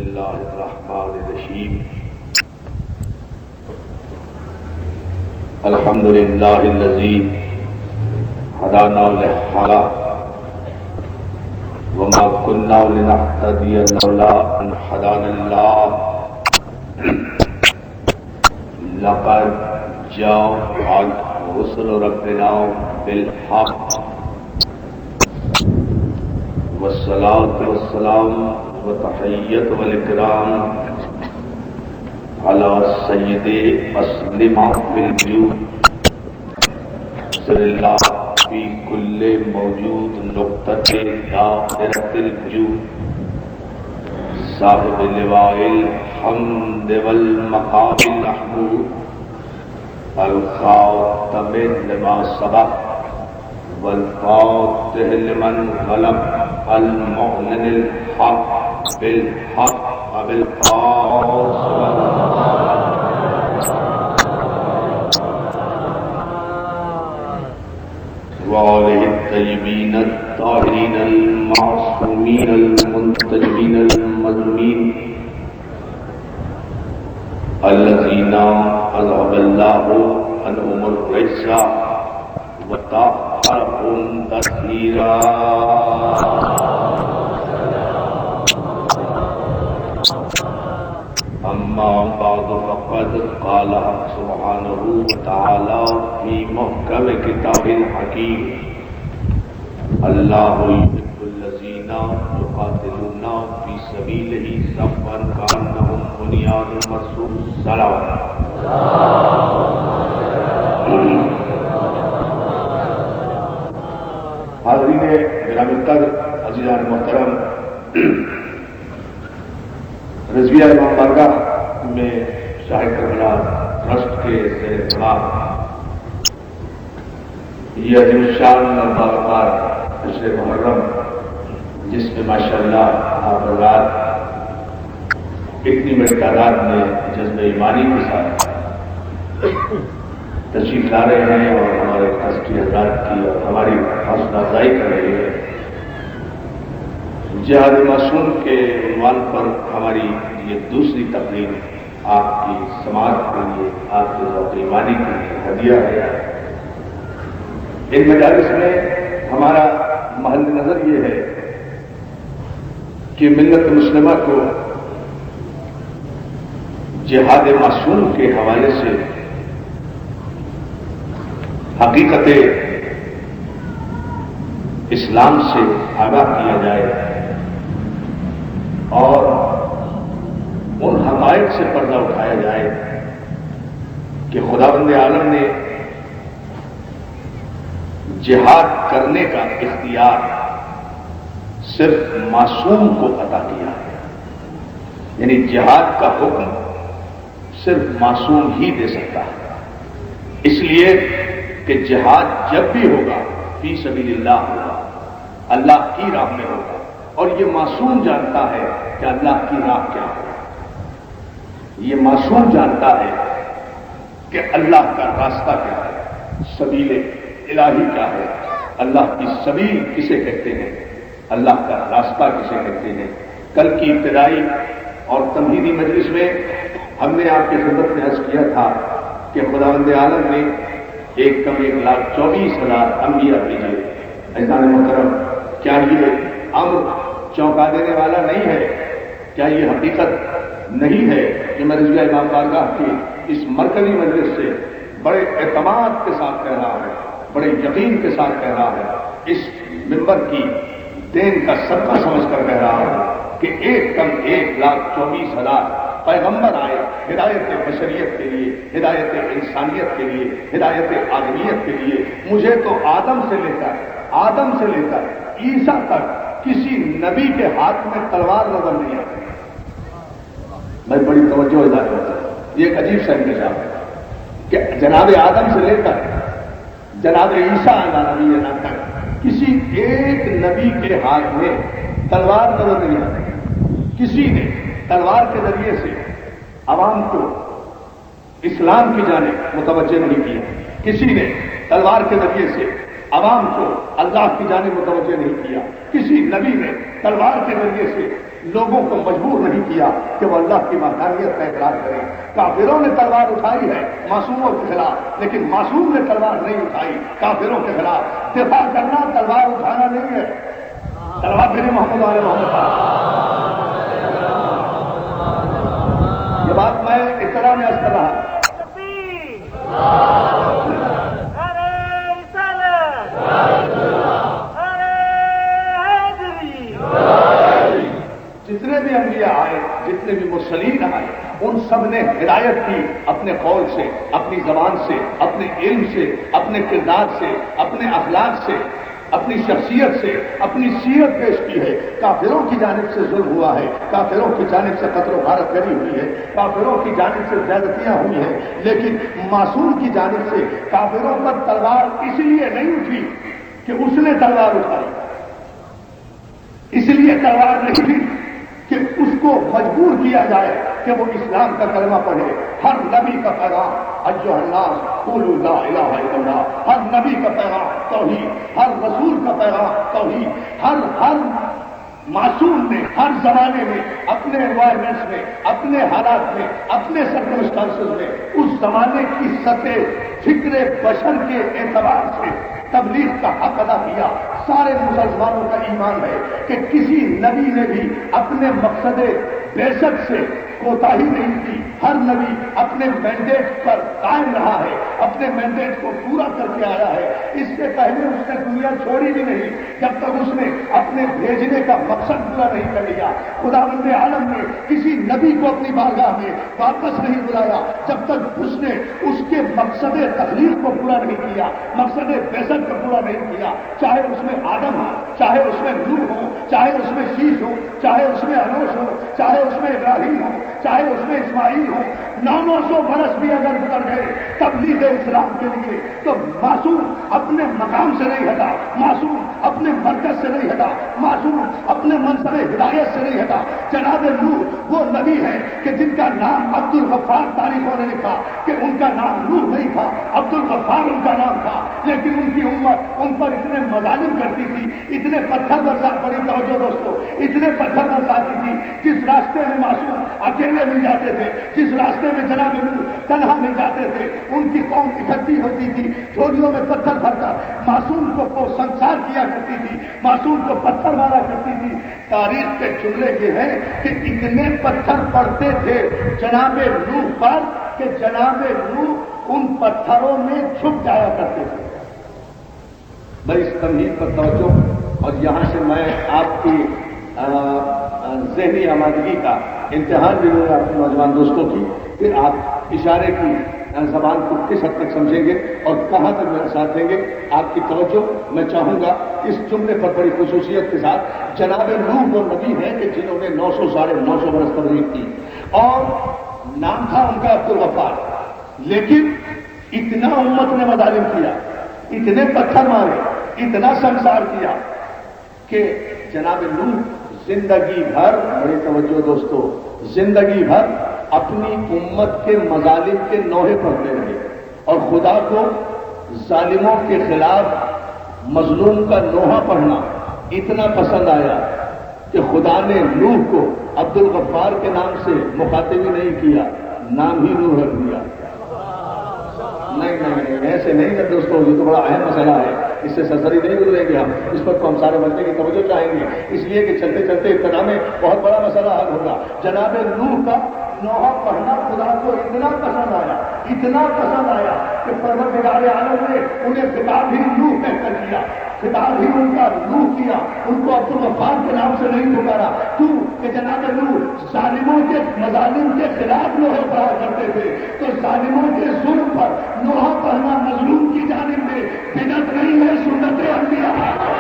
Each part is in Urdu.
الله الرحمن الرحيم الحمد لله الذي هدانا لهذا وما كنا لنهتدي لولا أن هدانا الله لقد جاءت رسل ربنا بالحق والصلاة والسلام وتحية والإكرام على سيد أسلم بالوجود سر الله في كل موجود نقطة دائرة الوجود صاحب اللواء الحمد والمقام المحمود الخاتم لما سبق والفاتح لمن غلب المعلن الحق بالحق وبالقاص وآله الطيبين الطاهرين المعصومين المنتجبين المظلومين الذين أذهب الله عنهم الرجس وطهرهم تطهيرا أما بعد فقد قال سبحانه وتعالى في محكم كتاب الحكيم الله يحب الذين يقاتلون في سبيله صفا كأنهم بنيان مرصوص. صلوات. حاضرین گرامی قدر عزیزان محترم، رضویہ امام بارگاہ میں شاہ کربلا ٹرسٹ کے زیر اہتمام یہ عظیم الشان باوقار عشر محرم، جس میں ماشاءاللہ آپ حضرات اتنی بڑی تعداد میں جذب ایمانی کے ساتھ تشریف لا رہے ہیں اور ہمارے ٹرسٹی حضرات کی اور ہماری حوصلہ افزائی کر رہے ہیں، جہاد معصوم کے عنوان پر ہماری یہ دوسری تقریب آپ کی سماعت کے لیے، آپ کے ذوق ایمانی کے لیے ہدیہ ہے۔ ان مجالس میں ہمارا محل نظر یہ ہے کہ ملت مسلمہ کو جہاد معصوم کے حوالے سے حقیقت اسلام سے آگاہ کیا جائے اور ان حقائق سے پردہ اٹھایا جائے کہ خداوند عالم نے جہاد کرنے کا اختیار صرف معصوم کو عطا کیا ہے، یعنی جہاد کا حکم صرف معصوم ہی دے سکتا ہے، اس لیے کہ جہاد جب بھی ہوگا فی سبیل اللہ ہوگا، اللہ کی راہ میں ہوگا، اور یہ معصوم جانتا ہے کہ اللہ کی راہ کیا ہے، یہ معصوم جانتا ہے کہ اللہ کا راستہ کیا ہے، سبیل الہی کیا ہے، اللہ کی سبیل کسے کہتے ہیں، اللہ کا راستہ کسے کہتے ہیں۔ کل کی ابتدائی اور تمہیدی مجلس میں ہم نے آپ کی خدمت میں عرض کیا تھا کہ خداوند عالم نے 1,24,000 انبیاء بھیجے۔ عزیزان محترم، کیا یہ امر چونکا دینے والا نہیں ہے؟ کیا یہ حقیقت نہیں ہے کہ میں رضویہ امام بارگاہ کی اس مرکزی مجلس سے بڑے اعتماد کے ساتھ کہہ رہا ہے، بڑے یقین کے ساتھ کہہ رہا ہے، اس منبر کی دین کا صدقہ سمجھ کر کہہ رہا ہے کہ 1,24,000 پیغمبر آئے ہدایت بشریت کے لیے، ہدایت انسانیت کے لیے، ہدایت آدمیت کے لیے۔ مجھے تو آدم سے لے کر عیسیٰ تک کسی نبی کے ہاتھ میں تلوار نظر نہیں آتی۔ میں بڑی توجہ ادا کرتا ہوں، یہ ایک عجیب سا انتظام ہے کہ جناب آدم سے لے کر جناب عیسیٰ علیہ نبی تک کسی ایک نبی کے ہاتھ میں تلوار نظر نہیں آتی۔ کسی نے تلوار کے ذریعے سے عوام کو اسلام کی جانب متوجہ نہیں کیا، کسی نے تلوار کے ذریعے سے عوام کو اللہ کی جانب متوجہ نہیں کیا، کسی نبی نے تلوار کے ذریعے سے لوگوں کو مجبور نہیں کیا کہ وہ اللہ کی وحدانیت کا اقرار کرے. کافروں نے تلوار اٹھائی ہے معصوموں کے خلاف، لیکن معصوم نے تلوار نہیں اٹھائی کافروں کے خلاف. دفاع کرنا تلوار اٹھانا نہیں ہے. تلوار میرے محمد علیہ محمد یہ بات میں اطلاع میں عرض کر رہا. جتنے بھی انبیاء آئے، جتنے بھی مرسلین آئے، ان سب نے ہدایت کی اپنے قول سے، اپنی زبان سے، اپنے علم سے، اپنے کردار سے، اپنے اخلاق سے، اپنی شخصیت سے، اپنی سیرت پیش کی ہے. کافروں کی جانب سے ظلم ہوا ہے، کافروں کی جانب سے قتل و غارت کری ہوئی ہے، کافروں کی جانب سے زیادتیاں ہوئی ہیں، لیکن معصوم کی جانب سے کافروں پر تلوار اس لیے نہیں اٹھی کہ اس نے تلوار اٹھائی، اس لیے تلوار نہیں تھی کہ اس کو مجبور کیا جائے کہ وہ اسلام کا کلمہ پڑھے. ہر نبی کا پیغام ایھا الناس قولوا لا الہ الا اللہ، ہر نبی کا پیغام توحید، ہر رسول کا پیغام توحید. ہر معصوم نے ہر زمانے میں اپنے انوائرمنٹس میں، اپنے حالات میں، اپنے سرکمسٹانسز میں اس زمانے کی سطح فکر بشر کے اعتبار سے تبلیغ کا حق ادا کیا. سارے مسلمانوں کا ایمان ہے کہ کسی نبی نے بھی اپنے مقصد بعثت سے کوتاہی نہیں کی. ہر نبی اپنے مینڈیٹ پر قائم رہا ہے، اپنے مینڈیٹ کو پورا کر کے آیا ہے. اس سے پہلے اس نے دنیا چھوڑی بھی نہیں جب تک اس نے اپنے بھیجنے کا مقصد پورا نہیں کر لیا. خداوند عالم نے کسی نبی کو اپنی بارگاہ میں واپس نہیں بلایا جب تک اس نے اس کے مقصد تخلیق کو پورا نہیں کیا، مقصد بعثت کو پورا نہیں کیا. چاہے اس میں آدم ہو، چاہے اس میں نوح ہو، چاہے اس میں شیش ہو، چاہے اس میں انوش ہو، چاہے اس میں ابراہیم ہو، چاہے اس میں اسماعیل ہو. 900 برس بھی اگر گزر گئے تبلیغ اسلام کے لیے تو معصوم اپنے مقام سے نہیں ہٹا، معصوم اپنے مرکز سے نہیں ہٹا، معصوم اپنے منصب ہدایت سے نہیں ہٹا. جناب نوح وہ نبی ہے کہ جن کا نام عبد الغفار تاریخوں نے لکھا کہ ان کا نام نوح نہیں تھا، عبد الغفار ان کا نام تھا. لیکن ان کی امت ان پر اتنے مظالم کرتی تھی، اتنے پتھر برسات پڑی. توجہ دوستو، اتنے پتھر برساتی تھی. جس راستے میں معصوم اکیلے مل جاتے تھے، جس راستے میں جناب نوح تنہا مل جاتے تھے، ان کی قوم اکٹھی ہوتی تھی، جھولیوں میں پتھر بھر کر معصوم کو سنسار کیا کرتی تھی، معصوم کو پتھر مارا کرتی تھی. تاریخ کے جملے یہ ہیں کہ اتنے پتھر پڑتے تھے جناب نوح پر کہ جناب نوح ان پتھروں میں چھپ جایا کرتے تھے. بھائی اس تمہید پر توجہ. اور یہاں سے میں آپ کی ذہنی آمادگی کا امتحان بھی لوں گا اپنے نوجوان دوستوں کی، پھر آپ اشارے کی زبان کو کس حد تک سمجھیں گے اور کہاں تک میرا ساتھ دیں گے. آپ کی توجہ میں چاہوں گا اس جملے پر بڑی خصوصیت کے ساتھ. جناب نوح وہ نبی ہیں کہ جنہوں نے 900 برس تبلیغ کی اور نام تھا ان کا عبد الغفار. لیکن اتنا امت نے مظالم کیا، اتنے پتھر مارے، اتنا سنسار کیا کہ جناب نوح زندگی بھر، بڑی توجہ دوستو، زندگی بھر اپنی امت کے مظالم کے نوحے پڑھتے رہے اور خدا کو ظالموں کے خلاف مظلوم کا نوحہ پڑھنا اتنا پسند آیا کہ خدا نے نوح کو عبد الغفار کے نام سے مخاطب ہی نہیں کیا، نام ہی نوح رکھ دیا. نہیں ایسے نہیں ہے دوستو، یہ تو بڑا اہم مسئلہ ہے، اس سے سرسری نہیں گزریں گے ہم. اس پر تو ہم سارے بچے کی توجہ چاہیں گے، اس لیے کہ چلتے چلتے ابتدا میں بہت بڑا مسئلہ حل ہوگا. جناب نوح کا نوحہ پڑھنا خدا کو اتنا پسند آیا کہ پروردگار عالم نے انہیں خطاب ہی نوح کہہ کر کیا، خطاب ہی ان کا نوح کیا. ان کو عبد الغفار کے نام سے نہیں پکارا. کیوں کہ جناب نوح ظالموں کے مظالم کے خلاف نوحہ پڑھا کرتے تھے، تو ظالموں کے ظلم پر نوحہ پڑھنا مظلوم کی جانب میں بدعت نہیں ہے، سنت انبیاء ہے.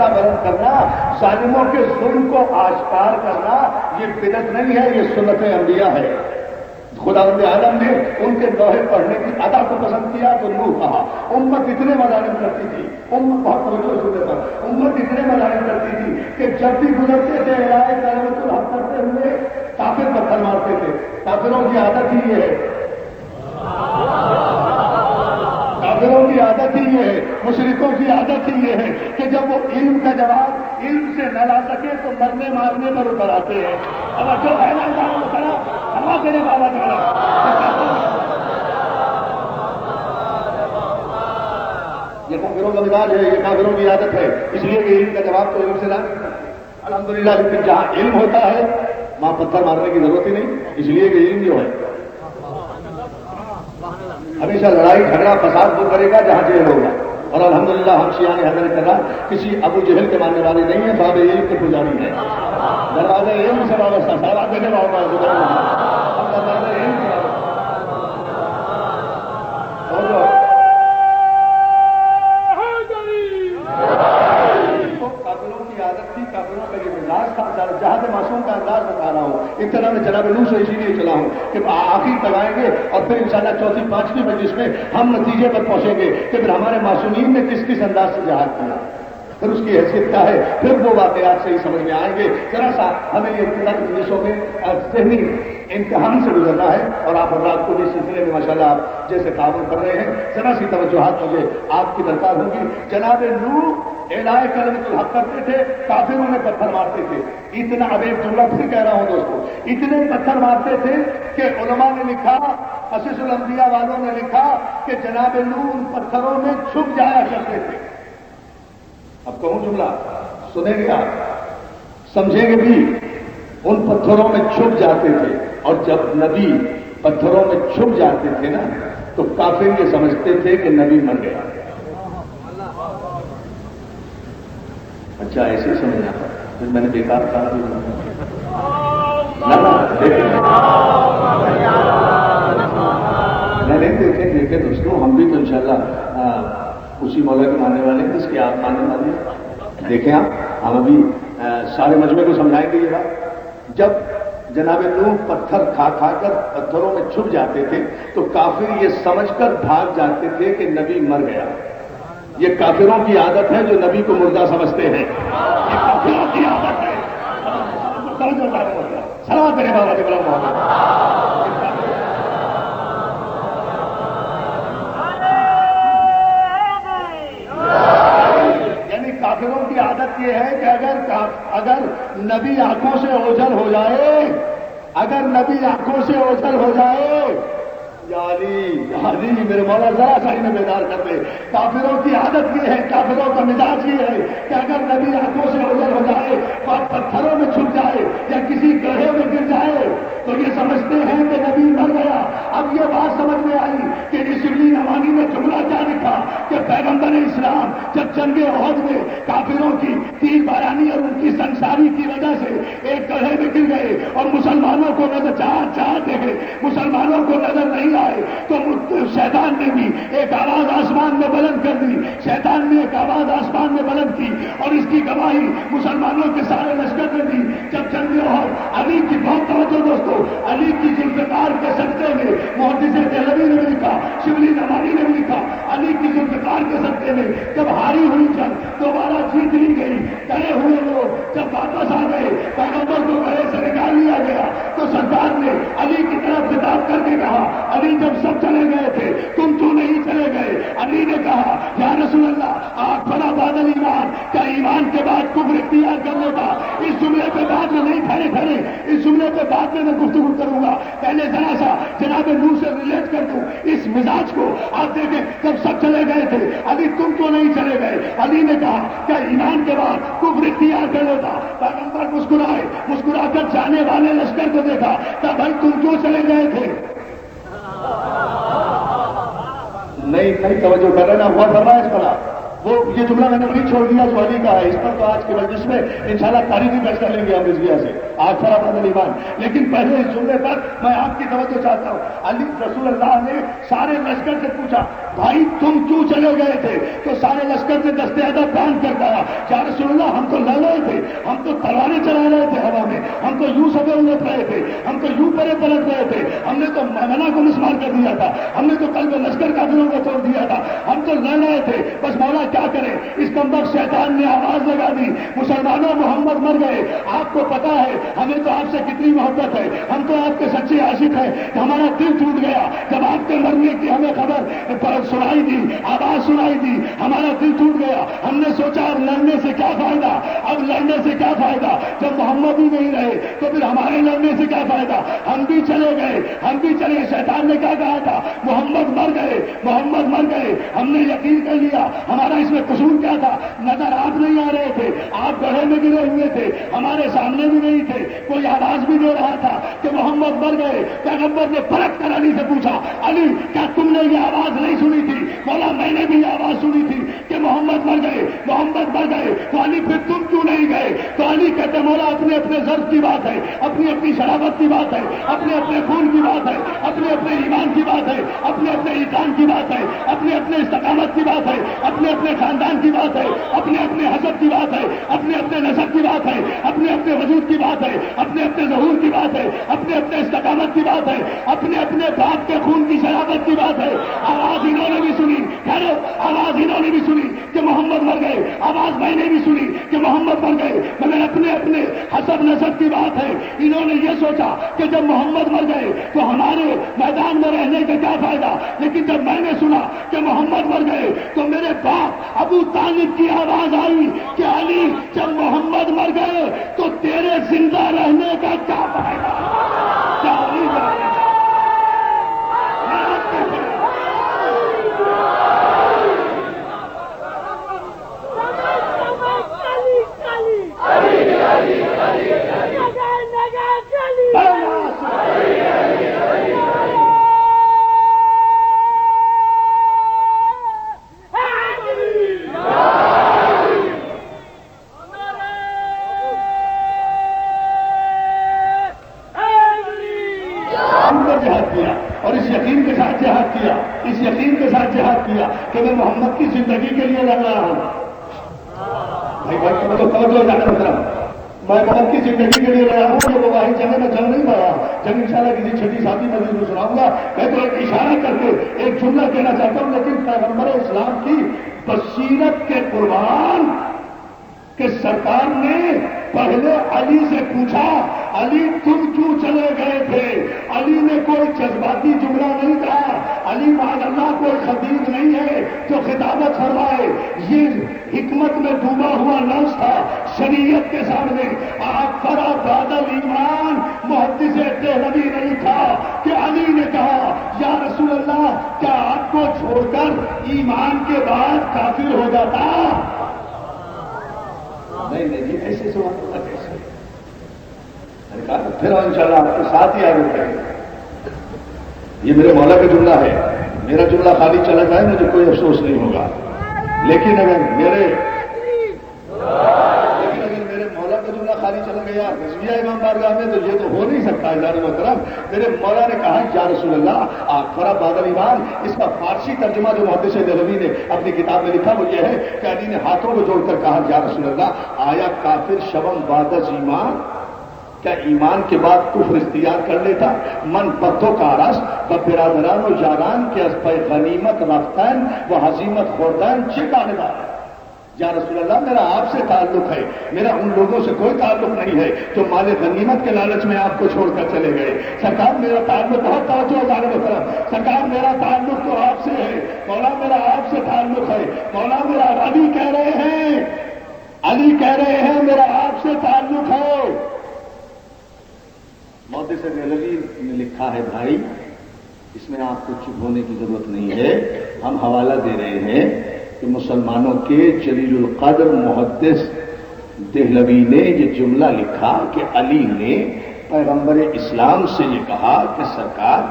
بیان کرنا، ظالموں کے ظلم کو آشکار کرنا، یہ بدعت نہیں ہے، یہ سنت انبیاء ہے. خداوند عالم نے ان کے لوہے پڑھنے کی ادا کو پسند کیا تو نوح کہا. امت اتنے مظالم کرتی تھی، امت بہت توجہ سننے پر، امت اتنے مظالم کرتی تھی کہ جب بھی گزرتے تھے الہی کلمۃ الحق کرتے ہوئے کافر پتھر مارتے تھے. کافروں کی عادت ہی یہ ہے، کافروں کی عادت ہی یہ ہے، مشرکوں کی عادت ہی یہ ہے کہ جب وہ علم کا جواب علم سے نہ لا سکے تو مرنے مارنے پر اتر آتے ہیں. اب جو ہے نا اترا ہوا تیرے بابا چڑھا. یہ کافروں کا مزاج ہے، یہ کافروں کی عادت ہے، اس لیے کہ علم کا جواب تو علم سے لا نہیں سکتا. الحمدللہ لیکن جہاں علم ہوتا ہے وہاں پتھر مارنے کی ضرورت ہی نہیں، اس لیے کہ علم جو ہے ہمیشہ لڑائی جھگڑا فساد وہ کرے گا جہاں جہل ہوگا. اور الحمدللہ ہم شیعہ نے حضرت کرا کسی ابو جہل کے ماننے والے نہیں ہیں، صاحب علم کے پجاری ہیں. دروازے علم سے وابستہ سارا دینے والا جہاں سے معصوم کا انداز بتا رہا ہوں. ایک طرح میں جناب نوح سے اسی لیے چلا ہوں کہ آخر تک آئیں گے اور پھر انشاءاللہ چوتھی پانچویں مجلس میں ہم نتیجے پر پہنچیں گے کہ پھر ہمارے معصومین نے کس کس انداز سے جہاد کیا، پھر اس کی حیثیت کیا ہے، پھر وہ واقعات سے ہی سمجھ میں آئیں گے. ذرا سا ہمیں یہ ابتدائی مجلسوں میں ذہنی امتحان سے گزرنا ہے اور آپ حضرات کو اس سلسلے میں ماشاءاللہ آپ جیسے تعاون کر رہے ہیں ذرا سی توجہات مجھے آپ کی درکار ہوگی. جناب نوح اعلان کلمۃ الحق کرتے تھے، کافروں نے پتھر مارتے تھے. اتنا اب ایک جملہ پھر کہہ رہا ہوں دوستو، اتنے پتھر مارتے تھے کہ علماء نے لکھا، قصص الانبیاء والوں نے لکھا کہ جناب نوح ان پتھروں میں چھپ جایا کرتے تھے. اب کہوں جملہ سنیں گے آپ سمجھیں گے بھی. ان پتھروں میں چھپ جاتے تھے اور جب نبی پتھروں میں چھپ جاتے تھے نا تو کافر یہ سمجھتے تھے کہ نبی مر گیا. اچھا ایسے ہی سمجھنا تھا، پھر میں نے بیکار کہا دیکھے دوستوں ہم بھی تو انشاءاللہ اسی مولا کے ماننے والے ہیں جس کے آپ ماننے والے ہیں. دیکھیں آپ ہم ابھی سارے مجمع کو سمجھائیں گے یہ بات. جب جناب نوح پتھر کھا کھا کر پتھروں میں چھپ جاتے تھے تو کافر یہ سمجھ کر بھاگ جاتے تھے کہ نبی مر گیا. یہ کافروں کی عادت ہے جو نبی کو مردہ سمجھتے ہیں. یہ کافروں کی عادت ہے. سلام میرے بابا جی یعنی کافروں کی عادت یہ ہے کہ اگر نبی آنکھوں سے اوجھل ہو جائے، اگر نبی آنکھوں سے اوجھل ہو جائے، یعنی میرے مولا ذرا سا انہیں بیدار کر دے. کافروں کی عادت یہ ہے، کافروں کا مزاج یہ ہے کہ اگر نبی آنکھوں سے اوجھل ہو جائے اور پتھروں میں چھپ جائے یا کسی گڑھے میں گر جائے تو یہ سمجھتے ہیں کہ نبی مر گیا. اب یہ بات سمجھ میں آئی کہ شبلی نعمانی نے جملہ کیا لکھا کہ پیغمبر اسلام جب جنگ احد میں کافروں کی تیر بارانی اور ان کی سنساری کی وجہ سے ایک گڑھے میں گر گئے اور مسلمانوں کو نظر چار دیکھے، مسلمانوں کو نظر نہیں آئے تو شیطان نے بھی ایک آواز آسمان میں بلند کر دی. شیطان نے ایک آواز آسمان میں بلند کی اور اس کی گواہی مسلمانوں کے سارے لشکر نے دی. جب جنگ احد علی کی بہت توجہ دوستو، علی کی ذوالفقار کے صدقے میں محدث دہلوی نے بھی لکھا، شبلی نعمانی نے بھی لکھا، علی کی ذوالفقار کے صدقے میں جب ہاری ہوئی جنگ دوبارہ جیت لی گئی، ڈرے ہوئے لوگ جب واپس آ گئے، پیغمبر کو گھر سے نکال لیا گیا تو سرکار نے علی کی طرف خطاب کر کے کہا، علی جب سب چلے گئے تھے تم کیوں نہیں چلے گئے؟ علی نے کہا یا رسول اللہ آپ فلا بعد ایمان، کیا ایمان کے بعد کفر اختیار کر لے گا؟ اس جملے پہ بعد میں نہیں ٹھہرے اس جملے پہ بعد میں گفتگو کروں گا. پہلے ذرا سا جناب نوح سے ریلیٹ کر دوں اس مزاج کو. آپ دیکھیں جب سب چلے گئے تھے علی تم کیوں نہیں چلے گئے؟ علی نے کہا کیا ایمان کے بعد کفر اختیار کر لیتا؟ پیغمبر مسکرا کر جانے والے لشکر کو دیکھا کہ بھائی تم کیوں چلے گئے تھے؟ نہیں توجہ کر رہے نا ہوا فرمایا اس پر. وہ یہ جملہ میں نے وہی چھوڑ دیا جو علی کا ہے. اس پر تو آج کے مجلس میں انشاءاللہ تاریخی بحث کر لیں گے ہم رضویہ سے آج فرا بدل ایمان. لیکن پہلے اس جملے پر میں آپ کی توجہ چاہتا ہوں. علی رسول اللہ نے سارے لشکر سے پوچھا بھائی تم کیوں چلے گئے تھے؟ تو سارے لشکر نے دستے ادب بیان کر دیا یا رسول اللہ ہم تو لڑ رہے تھے، ہم تو تلواریں چلا رہے تھے ہوا میں، ہم تو یوں سبے الٹ رہے تھے، ہم تو یوں پرے پلٹ رہے تھے، ہم نے تو منا کو مسمار کر دیا تھا، ہم نے تو قلب لشکر کافروں کو توڑ دیا تھا، ہم تو لڑ رہے تھے، بس مولا کیا کرے، اس کمبخت شیطان نے آواز لگا دی، مسلمانوں محمد مر گئے۔ آپ کو پتا ہے ہمیں تو آپ سے کتنی محبت ہے، ہم تو آپ کے سچے عاشق ہیں، کہ ہمارا دل ٹوٹ گیا جب آپ کے مرنے کی ہمیں خبر سنائی دی، آواز سنائی دی، ہمارا دل ٹوٹ گیا۔ ہم نے سوچا اب لڑنے سے کیا فائدہ، اب لڑنے سے کیا فائدہ، جب محمد ہی نہیں رہے تو پھر ہمارے لڑنے سے کیا فائدہ، ہم بھی چلے گئے، ہم بھی چلے گئے۔ شیطان نے کیا کہا تھا، محمد مر گئے، محمد مر گئے۔ ہم نے یقین کر لیا، ہمارا اس میں قصور کیا تھا، نظر آپ نہیں آ رہے تھے، آپ گڑھے میں گرے ہوئے تھے، ہمارے سامنے بھی نہیں تھے، کوئی آواز بھی دے رہا تھا کہ محمد مر گئے۔ پیغمبر نے پلٹ کر علی سے پوچھا، علی کیا تم نے یہ آواز نہیں سنی تھی؟ بولا میں نے بھی یہ آواز سنی تھی کہ محمد مر گئے، محمد مر گئے۔ تو علی پھر تم کیوں نہیں گئے؟ تو علی کہتے مولا اپنے اپنے ضرب کی بات ہے، اپنی اپنی شرافت کی بات ہے، اپنے اپنے خون کی بات ہے، اپنے اپنے ایمان کی بات ہے، اپنے اپنے ایمان کی بات ہے، اپنے اپنے استقامت کی بات ہے، اپنے اپنے خاندان کی بات ہے، اپنے اپنے حسب کی بات ہے، اپنے اپنے نسب کی بات ہے، اپنے اپنے وجود کی بات ہے، اپنے اپنے ظہور کی بات ہے، اپنے اپنے استقامت کی بات ہے، اپنے اپنے باپ کے خون کی شرافت کی بات ہے۔ آواز انہوں نے بھی سنی، خیر آواز انہوں نے بھی سنی کہ محمد مر گئے، آواز میں نے بھی سنی کہ محمد مر گئے، مگر اپنے اپنے حسب نسب کی بات ہے۔ انہوں نے یہ سوچا کہ جب محمد مر گئے تو ہمارے میدان میں رہنے کا کیا فائدہ، لیکن جب میں نے سنا کہ محمد مر گئے تو میرے باپ ابو طالب کی آواز آئی کہ علی جب محمد مر گئے تو تیرے زندہ رہنے کا کیا فائدہ، کیا علی جانے کا کہ میں محمد کی زندگی کے لیے لڑ رہا ہوں۔ بھائی تو توجہ جانے مطلب میں محمد کی زندگی کے لیے لڑ رہا ہوں، یہ وہی جگہ میں جنگ نہیں پڑا، جنگ انشاءاللہ کسی چھٹی ساتھی مزید میں سناؤں گا۔ میں تو ایک اشارہ کر کے ایک جملہ کہنا چاہتا ہوں، لیکن پیغمبر اسلام کی بصیرت کے قربان کہ سرکار نے پہلے علی سے پوچھا، علی تم کیوں چلے گئے تھے؟ علی نے کوئی جذباتی جملہ نہیں کہا، علی معاذ اللہ کوئی خطیب نہیں ہے جو خطابت فرمائے، یہ حکمت میں ڈوبا ہوا لفظ تھا شریعت کے سامنے۔ آپ فرا بادل ایمان محدث دہلوی نے لکھا کہ علی نے کہا یا رسول اللہ کیا آپ کو چھوڑ کر ایمان کے بعد کافر ہو جاتا؟ نہیں نہیں ایسے سوال ہوتا کیسے؟ پھر انشاءاللہ آپ کے ساتھ ہی آگے بڑھیں گے۔ یہ میرے مولا کا جملہ ہے، میرا جملہ خالی چلا جائے مجھے کوئی افسوس نہیں ہوگا، لیکن اگر میرے مولا کا جملہ خالی چلا گیا رضویہ امام بارگاہ میں تو یہ تو ہو نہیں سکتا ہے جان محترم۔ میرے مولا نے کہا یا رسول اللہ آخرا بادل ایمان، اس کا فارسی ترجمہ جو محدث دہلوی نے اپنی کتاب میں لکھا وہ یہ ہے کہ علی نے ہاتھوں کو جوڑ کر کہا یا رسول اللہ آیا کافر شبم بعد از ایمان، کیا ایمان کے بعد کفر اختیار کر لیتا؟ من پتوں کا رس و برادران و یاران کے از پہ غنیمت رفتن و حزیمت خوردن چکانے دار۔ یا رسول اللہ میرا آپ سے تعلق ہے، میرا ان لوگوں سے کوئی تعلق نہیں ہے جو مال غنیمت کے لالچ میں آپ کو چھوڑ کر چلے گئے۔ سرکار میرا تعلق بہت توجہ جانے میں طرف، سرکار میرا تعلق تو آپ سے ہے، مولا میرا آپ سے تعلق ہے، مولا میرا علی کہہ رہے ہیں، علی کہہ رہے ہیں میرا آپ سے تعلق ہے۔ محدث دہلوی نے لکھا ہے بھائی اس میں آپ کو چپ ہونے کی ضرورت نہیں ہے، ہم حوالہ دے رہے ہیں کہ مسلمانوں کے جلیل القدر محدث دہلوی نے یہ جملہ لکھا کہ علی نے پیغمبر اسلام سے یہ کہا کہ سرکار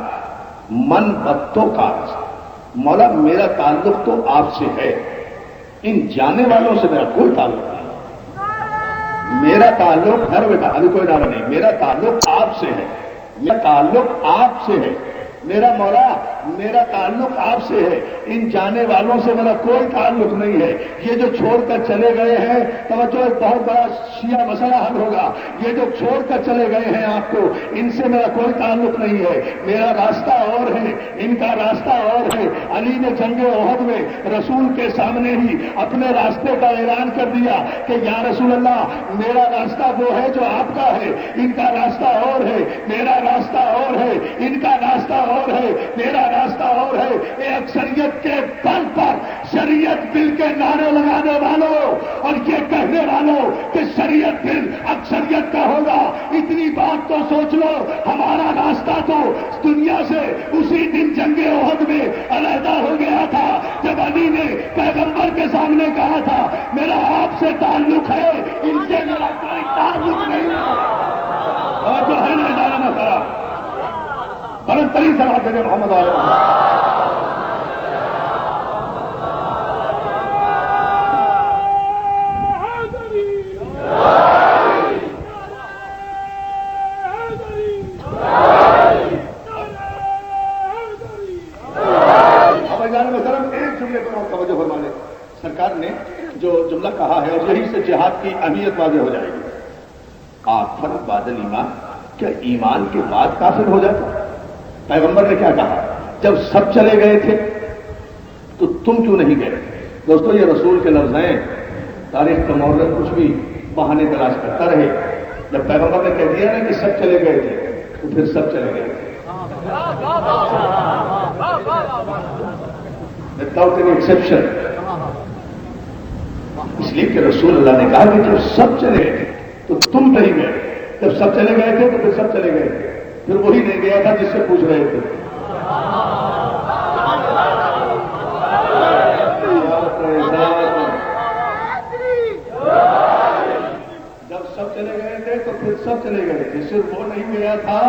من بتوں کا مولا میرا تعلق تو آپ سے ہے، ان جانے والوں سے میرا کوئی تعلق نہیں، میرا تعلق ہر بیٹا ابھی کوئی نعرہ نہیں، میرا تعلق آپ سے ہے، میرا تعلق آپ سے ہے، میرا مولا میرا تعلق آپ سے ہے، ان جانے والوں سے میرا کوئی تعلق نہیں ہے۔ یہ جو چھوڑ کر چلے گئے ہیں، توجہ ایک بہت بڑا شیعہ مسئلہ حل ہوگا، یہ جو چھوڑ کر چلے گئے ہیں آپ کو، ان سے میرا کوئی تعلق نہیں ہے۔ میرا راستہ اور ہے، ان کا راستہ اور ہے۔ علی نے جنگ احد میں رسول کے سامنے ہی اپنے راستے کا اعلان کر دیا کہ یا رسول اللہ، میرا راستہ وہ ہے جو آپ کا ہے، ان کا راستہ اور ہے، میرا راستہ اور ہے، ان کا راستہ اور ہے، میرا راستہ اور ہے۔ اے اکثریت کے بل پر شریعت بل کے نعرے لگانے والوں اور یہ کہنے والوں کہ شریعت بل اکثریت کا ہوگا، اتنی بات تو سوچ لو، ہمارا راستہ تو دنیا سے اسی دن جنگ احد میں علیحدہ ہو گیا تھا جب علی نے پیغمبر کے سامنے کہا تھا میرا آپ سے تعلق ہے، ان سے میرا کوئی تعلق نہیں ہے۔ اور جو ہے نا ادارہ مسئلہ بلند ترین سلام دے محمد علیہ سرکار نے جو جملہ کہا ہے اور یہی سے جہاد کی اہمیت واضح ہو جائے گی۔ کافر بعد الایمان، کیا ایمان کے بعد کافر ہو جاتا؟ پیغمبر نے کیا کہا جب سب چلے گئے تھے تو تم کیوں نہیں گئے؟ دوستو یہ رسول کے لفظ ہیں، تاریخ کا مورخ کچھ بھی بہانے تلاش کرتا رہے، جب پیغمبر نے کہہ دیا نا کہ سب چلے گئے تھے تو پھر سب چلے گئے تھے وداؤٹ اینی ایکسیپشن، اس لیے کہ رسول اللہ نے کہا کہ جب سب چلے گئے تو تم نہیں گئے، جب سب چلے گئے تھے تو پھر سب چلے گئے تھے، پھر وہی نہیں گیا تھا جس سے پوچھ رہے تھے۔ جب سب چلے گئے تھے تو پھر سب چلے گئے تھے، صرف وہ نہیں گیا تھا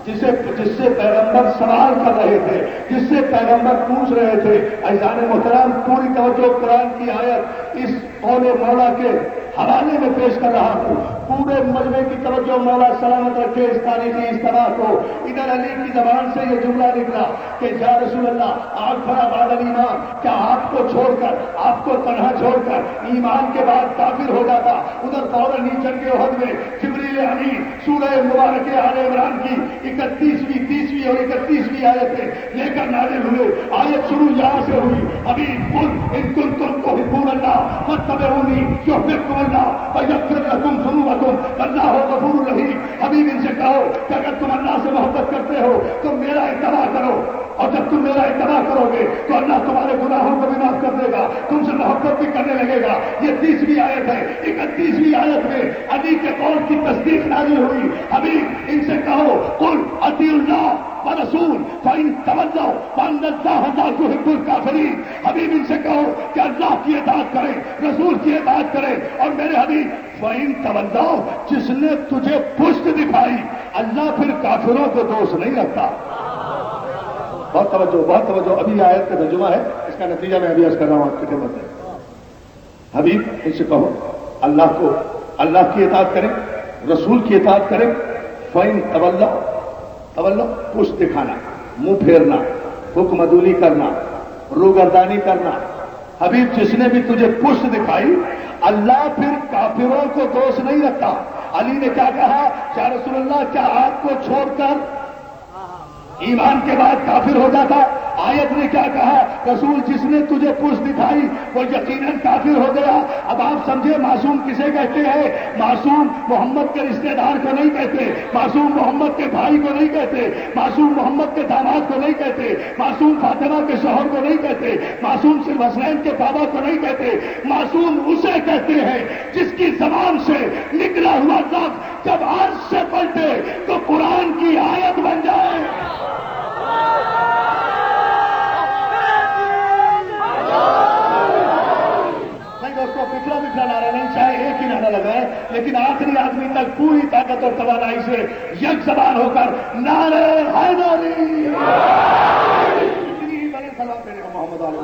جس سے پیغمبر سوال کر رہے تھے، جس سے پیغمبر پوچھ رہے تھے۔ عزیزان محترم، پوری توجہ قرآن کی آیت اس قول مولا کے حوالے میں پیش کر رہا ہوں، پورے مجمع کی توجہ مولا سلامت رکھے اس تاریخی اجتماع کو۔ ادھر علی کی زبان سے یہ جملہ نکلا کہ یا رسول اللہ آپ فرا بعد الایمان، کیا آپ کو چھوڑ کر، آپ کو تنہا چھوڑ کر ایمان کے بعد کافر ہو جاتا؟ ادھر فوراً جنگ احد میں جبریل امین سورہ مبارک آل عمران کی 31ویں 30ویں اور 31ویں آیتیں لے کر نازل ہوئے۔ آیت شروع یہاں سے ہوئی، ابھی قل ان کنتم تحبون اللہ فاتبعونی یحببکم اللہ ویغفر لکم ذنوبکم واللہ غفور رحیم۔ حبیب ان سے کہو کہ اگر تم اللہ سے محبت کرتے ہو تو میرا اتباع کرو، اور جب تم میرا اتباع کرو گے تو اللہ تمہارے گناہوں کو بھی معاف کر دے گا، تم سے محبت بھی کرنے لگے گا۔ یہ 30ویں آیت ہے۔ 31ویں آیت میں علی کے قول کی تصدیق نازل ہوئی، حبیب ان سے کہو قل اطیعوا اللہ ورسول فإن تولوا فإن اللہ لا يحب الکافرین۔ حبیب ان سے کہو کہ اللہ کی اطاعت کریں، رسول کی اطاعت کریں، اور میرے حبیب فإن تولوا، جس نے تجھے پشت دکھائی، اللہ پھر کافروں کو دوست نہیں رکھتا۔ بہت توجہ، بہت توجہ، ابھی آیت کا ترجمہ ہے، اس کا نتیجہ میں ابھی عرض کر رہا ہوں آپ کی خدمت میں۔ حبیب ان سے کہو اللہ کی اطاعت کریں، رسول کی اطاعت کریں۔ فإن تولوا، پشت دکھانا، منہ پھیرنا، حکم عدولی کرنا، روگردانی کرنا۔ حبیب جس نے بھی تجھے پشت دکھائی، اللہ پھر کافروں کو دوست نہیں رکھتا۔ علی نے کیا کہا؟ یا رسول اللہ کیا آپ کو چھوڑ کر ایمان کے بعد کافر ہو جاتا؟ آیت نے کیا کہا؟ رسول جس نے تجھے پشت دکھائی وہ یقیناً کافر ہو گیا۔ اب آپ سمجھے معصوم کسے کہتے ہیں؟ معصوم محمد کے رشتہ دار کو نہیں کہتے، معصوم محمد کے بھائی کو نہیں کہتے، معصوم محمد کے داماد کو نہیں کہتے، معصوم فاطمہ کے شوہر کو نہیں کہتے، معصوم صرف حسنین کے بابا کو نہیں کہتے۔ معصوم اسے کہتے ہیں جس کی زبان سے نکلا ہوا لفظ جب عرش سے پلٹے تو قرآن کی آیت بن جائے۔ پچھلا نعرہ نہیں، چاہے ایک ہی نعرہ لگائے، لیکن آخری آدمی تک پوری طاقت اور توانائی سے یک زبان ہو کر نعرہ حیدری، اتنی بڑے سلام دینے کا محمد علیہ۔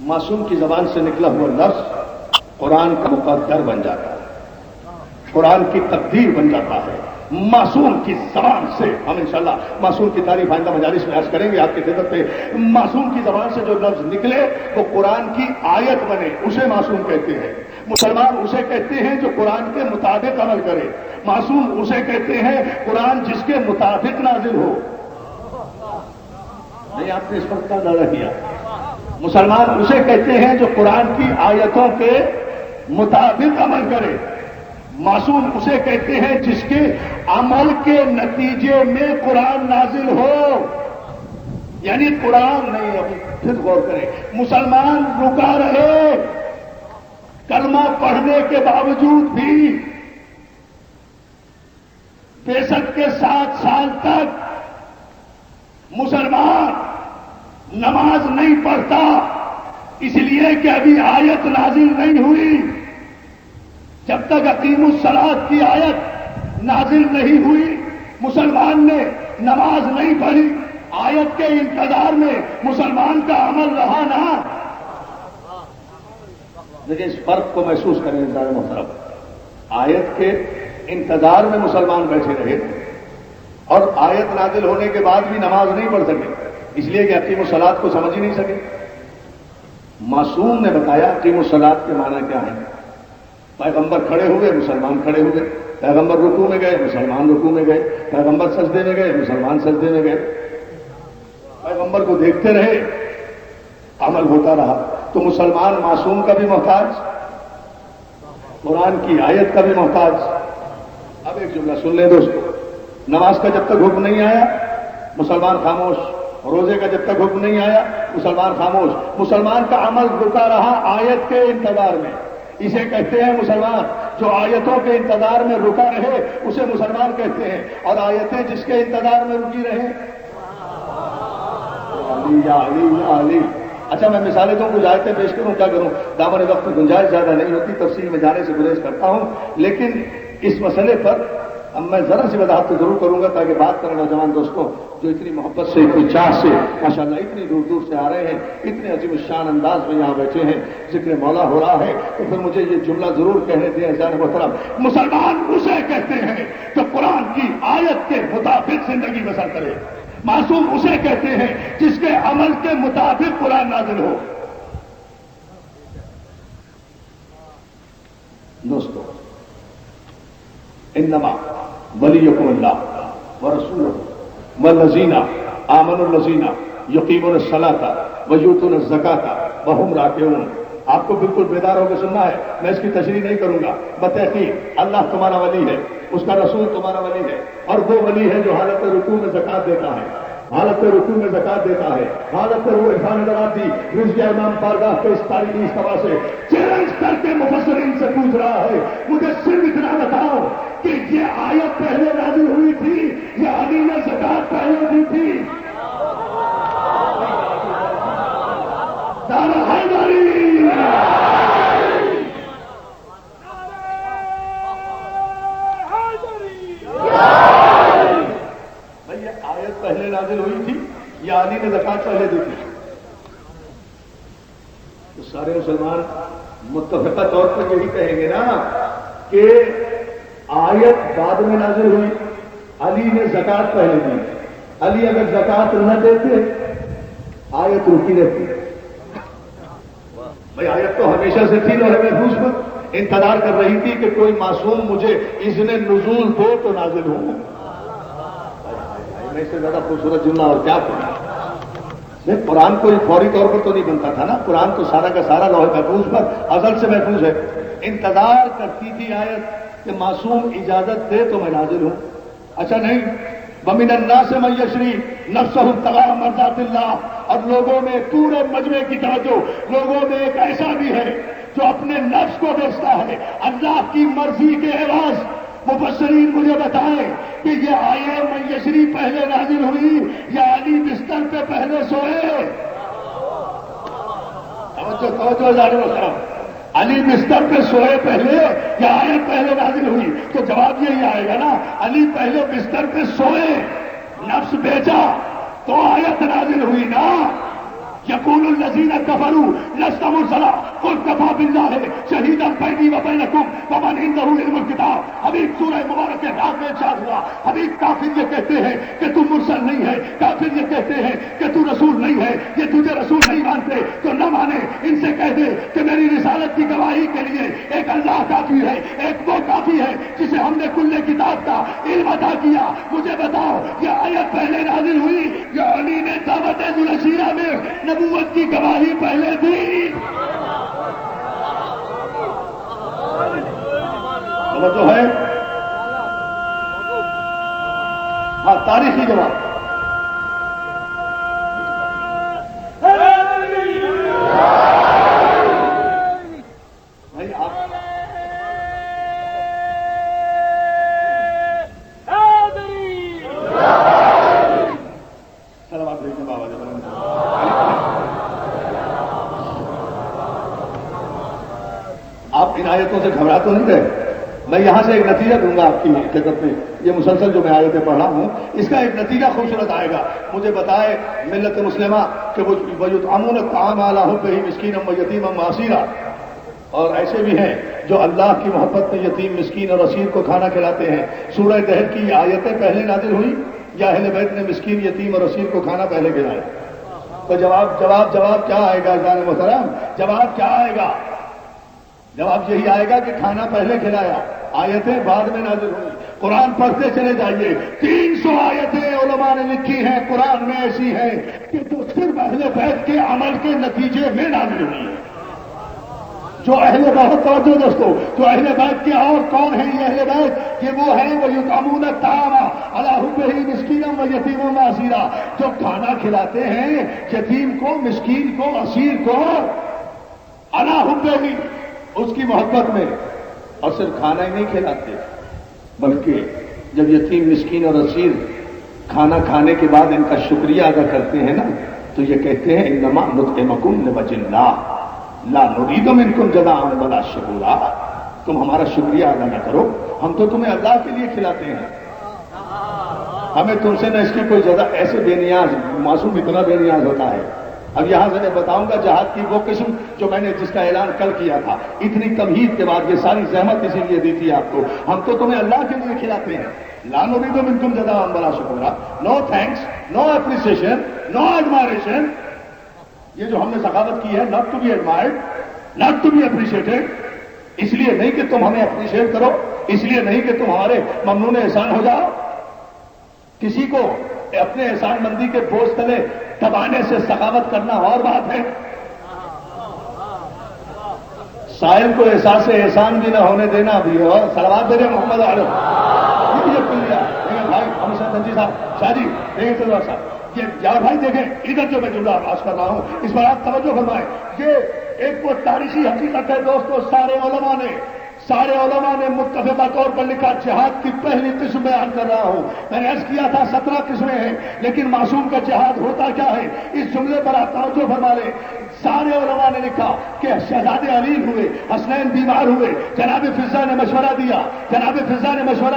معصوم کی زبان سے نکلا ہوا لفظ قرآن کا مقدر بن جاتا ہے، قرآن کی تقدیر بن جاتا ہے۔ معصوم کی زبان سے ہم انشاءاللہ معصوم کی تعریف آئندہ مجالس میں عرض کریں گے آپ کی خدمت پہ۔ معصوم کی زبان سے جو لفظ نکلے وہ قرآن کی آیت بنے، اسے معصوم کہتے ہیں۔ مسلمان اسے کہتے ہیں جو قرآن کے مطابق عمل کرے، معصوم اسے کہتے ہیں قرآن جس کے مطابق نازل ہو۔ نہیں، آپ نے اس وقت کا اندازہ کیا، مسلمان اسے کہتے ہیں جو قرآن کی آیتوں کے مطابق عمل کرے، معصوم اسے کہتے ہیں جس کے عمل کے نتیجے میں قرآن نازل ہو، یعنی قرآن نہیں۔ ابھی پھر غور کریں، مسلمان رکا رہے کلمہ پڑھنے کے باوجود بھی، بیسٹ کے 7 سال تک مسلمان نماز نہیں پڑھتا، اس لیے کہ ابھی آیت نازل نہیں ہوئی۔ جب تک اقیموا الصلاۃ کی آیت نازل نہیں ہوئی مسلمان نے نماز نہیں پڑھی، آیت کے انتظار میں مسلمان کا عمل رہا نہ۔ لیکن اس فرق کو محسوس کریں انسان محترم، آیت کے انتظار میں مسلمان بیٹھے رہے اور آیت نازل ہونے کے بعد بھی نماز نہیں پڑھ سکے، اس لیے کہ اقیموا الصلاۃ کو سمجھ ہی نہیں سکے۔ معصوم نے بتایا اقیموا الصلاۃ کے معنی کیا ہے۔ پیغمبر کھڑے ہوئے، مسلمان کھڑے ہوئے، پیغمبر رکوع میں گئے، مسلمان رکوع میں گئے، پیغمبر سجدے میں گئے، مسلمان سجدے میں گئے، پیغمبر کو دیکھتے رہے، عمل ہوتا رہا۔ تو مسلمان معصوم کا بھی محتاج، قرآن کی آیت کا بھی محتاج۔ اب ایک جملہ سن لیں دوستو، نماز کا جب تک حکم نہیں آیا مسلمان خاموش، روزے کا جب تک حکم نہیں آیا مسلمان خاموش، مسلمان کا عمل رکا رہا آیت کے انتظار میں، اسے کہتے ہیں مسلمان۔ جو آیتوں کے انتظار میں رکا رہے اسے مسلمان کہتے ہیں، اور آیتیں جس کے انتظار میں رکی رہے، علی یا علی یا علی۔ اچھا، میں مثالیں دوں، کچھ آیتیں پیش کروں، کیا کروں، دامن وقت میں گنجائش زیادہ نہیں ہوتی، تفصیل میں جانے سے گریز کرتا ہوں، لیکن اس مسئلے پر اب میں ذرا سی وضاحت تو ضرور کروں گا تاکہ بات کریں نوجوان دوستوں جو اتنی محبت سے، اتنی چاہ سے ماشاءاللہ اتنی دور دور سے آ رہے ہیں، اتنے عظیم الشان انداز میں یہاں بیٹھے ہیں، ذکر مولا ہو رہا ہے، تو پھر مجھے یہ جملہ ضرور کہنے دیں عزیزان محترم، مسلمان اسے کہتے ہیں جو قرآن کی آیت کے مطابق زندگی بسر کرے، معصوم اسے کہتے ہیں جس کے عمل کے مطابق قرآن نازل ہو۔ دوستو، انما ولیکم اللہ ورسولہ والذین آمنوا الذین یقیمون الصلاۃ ویؤتون الزکاۃ وہم راکعون۔ آپ کو بالکل بیدار ہو کے سننا ہے، میں اس کی تشریح نہیں کروں گا۔ بتحقیق اللہ تمہارا ولی ہے، اس کا رسول تمہارا ولی ہے، اور وہ ولی ہے جو حالت رکوع میں زکات دیتا ہے، حالت رکوع میں زکات دیتا ہے، حالت وہ عرفان درادی رضی امام بارگاہ کے اس تاریخی استوا سے چیلنج کر کے مفسرین سے پوچھ رہا ہے، مجھے صرف اتنا بتاؤ کہ یہ آیت پہلے نازل ہوئی تھی یا علی نے زکات پہلے دی تھی؟ نعرہ حیدری! بھائی یہ آیت پہلے نازل ہوئی تھی یا علی نے زکات پہلے دی تھی؟ تو سارے مسلمان متفقہ طور پر یہی کہیں گے نا کہ آیت بعد میں نازل ہوئی، علی نے زکات پہلے دی۔ علی اگر زکات نہ دیتے آیت رکی رہتی۔ بھائی آیت تو ہمیشہ سے تھی، لوہے محفوظ پر انتظار کر رہی تھی کہ کوئی معصوم مجھے اذن نزول دو تو نازل ہو۔ میں اس سے زیادہ خوبصورت جملہ اور کیا کروں؟ قرآن کوئی فوری طور پر تو نہیں بنتا تھا نا، قرآن تو سارا کا سارا لوہے محفوظ پر ازل سے محفوظ ہے۔ انتظار کرتی تھی آیت کہ معصوم اجازت دے تو میں نازل ہوں۔ اچھا نہیں، وَمِنَ النَّاسِ مَن يَشْرِي نَفْسَهُ ابْتِغَاءَ مَرْضَاتِ اللَّهِ، اور لوگوں میں پورے مجمع کی توجہ، لوگوں میں ایک ایسا بھی ہے جو اپنے نفس کو بیچتا ہے اللہ کی مرضی کے عوض۔ مفسرین مجھے بتائیں کہ یہ آیے من یشری پہلے نازل ہوئی یا علی بستر پہ پہلے سوئے؟ توجہ جاری رکھنا، علی بستر پہ سوئے پہلے یا آیت پہلے نازل ہوئی؟ تو جواب یہی آئے گا نا، علی پہلے بستر پہ سوئے، نفس بیچا تو آیت نازل ہوئی نا۔ یقول الذین کفروا لست مرسلا قل کفی باللہ شہیدا حبیب سورہ مبارک کے رات میں ارشاد ہوا، حبیب کافر یہ کہتے ہیں کہ تو مرسل نہیں ہے، کافر یہ کہتے ہیں کہ تو رسول نہیں ہے، یہ تجھے رسول نہیں مانتے تو نہ مانے، ان سے کہہ دے کہ میری رسالت کی گواہی کے لیے ایک اللہ کافی ہے، ایک وہ کافی ہے جسے ہم نے کل کتاب کا علم عطا کیا۔ مجھے بتاؤ یہ آیت پہلے نازل ہوئی یا علی نے دعوت ذوالشیرہ میں نبوت کی گواہی پہلے دی؟ توجہ ہے؟ ہاں، تاریخی جواب۔ بھائی آپ سلامات بھیجنے بابا جی۔ آپ ان آیتوں سے گھبرا تو نہیں گئے؟ میں یہاں سے ایک نتیجہ دوں گا آپ کی خدمت میں، یہ مسلسل جو میں آیتیں پڑھ رہا ہوں اس کا ایک نتیجہ خوبصورت آئے گا۔ مجھے بتائے ملت مسلمہ کہ وہ وَيُطْعَمُونَ الطَّعَامَ عَلَىٰ حُبِّهِ مِسْكِينًا وَيَتِيمًا وَأَسِيرًا، اور ایسے بھی ہیں جو اللہ کی محبت میں یتیم، مسکین اور اسیر کو کھانا کھلاتے ہیں۔ سورہ دہر کی یہ آیتیں پہلے نازل ہوئی یا اہل بیت نے مسکین، یتیم اور اسیر کو کھانا پہلے کھلایا؟ تو جواب کیا آئے گا جان محترم؟ جواب کیا آئے گا؟ جواب یہی آئے گا کہ کھانا پہلے کھلایا، آیتیں بعد میں نازل ہوئی۔ قرآن پڑھتے چلے جائیے، 300 آیتیں علماء نے لکھی ہیں قرآن میں ایسی ہیں کہ جو صرف اہل بیت کے عمل کے نتیجے میں نازل ہوئی ہے۔ جو اہل بیت، توجہ دوستو، جو اہل بیت کے اور کون ہیں یہ اہل بیت؟ یہ وہ ہیں وَيُطْعَمُونَ الطَّعَامَ عَلَىٰ حُبِّهِ مِسْكِينًا وَيَتِيمًا وَأَسِيرًا، جو کھانا کھلاتے ہیں یتیم کو، مسکین کو، اسیر کو، عَلَىٰ حُبِّهِ، اس کی محبت میں، اور صرف کھانا ہی نہیں کھلاتے بلکہ جب یتیم، مسکین اور اسیر کھانا کھانے کے بعد ان کا شکریہ ادا کرتے ہیں نا تو یہ کہتے ہیں انما نطعمکم لوجہ اللہ لا نرید منکم جزاء ولا شکورا، تم ہمارا شکریہ ادا نہ کرو، ہم تو تمہیں اللہ کے لیے کھلاتے ہیں، ہمیں تم سے نہ اس کی کوئی جزا۔ ایسے بے نیاز معصوم اتنا بے نیاز ہوتا ہے۔ اب یہاں سے میں بتاؤں گا جہاد کی وہ قسم جو میں نے جس کا اعلان کل کیا تھا، اتنی تمہید کے بعد یہ ساری زحمت اسی لیے دی تھی آپ کو، ہم تو تمہیں اللہ کے لیے کھلاتے ہیں۔ لا نرید منکم جزاء ولا شکورا، no thanks, no appreciation, no admiration. یہ جو ہم نے سخاوت کی ہے، not to be admired, not to be appreciated, اس لیے نہیں کہ تم ہمیں اپریشیٹ کرو، اس لیے نہیں کہ تم ہمارے ممنون احسان ہو جاؤ۔ کسی کو اپنے احسان مندی کے بوجھ تلے دبانے سے سخاوت کرنا اور بات ہے، سائل کو احساس احسان بھی نہ ہونے دینا بھی ہو۔ صلوات دے محمد علیہ بھائی ہمیشہ تنجی صاحب، شاہ جی دیکھیں صاحب، یہ یار بھائی دیکھیں ادھر جو میں جملہ آغاز کر رہا ہوں اس پر آپ توجہ فرمائیں۔ یہ ایک وہ تاریخی حقیقت ہے دوستو، سارے علماء نے متفقہ طور پر لکھا۔ جہاد کی پہلی قسم بیان کر رہا ہوں، میں نے عرض کیا تھا 17 قسمیں ہیں، لیکن معصوم کا جہاد ہوتا کیا ہے اس جملے پر آپ توجہ فرما لیں۔ سارے علماء نے لکھا کہ شہزادے علی ہوئے، حسنین بیمار ہوئے، جناب فضا نے مشورہ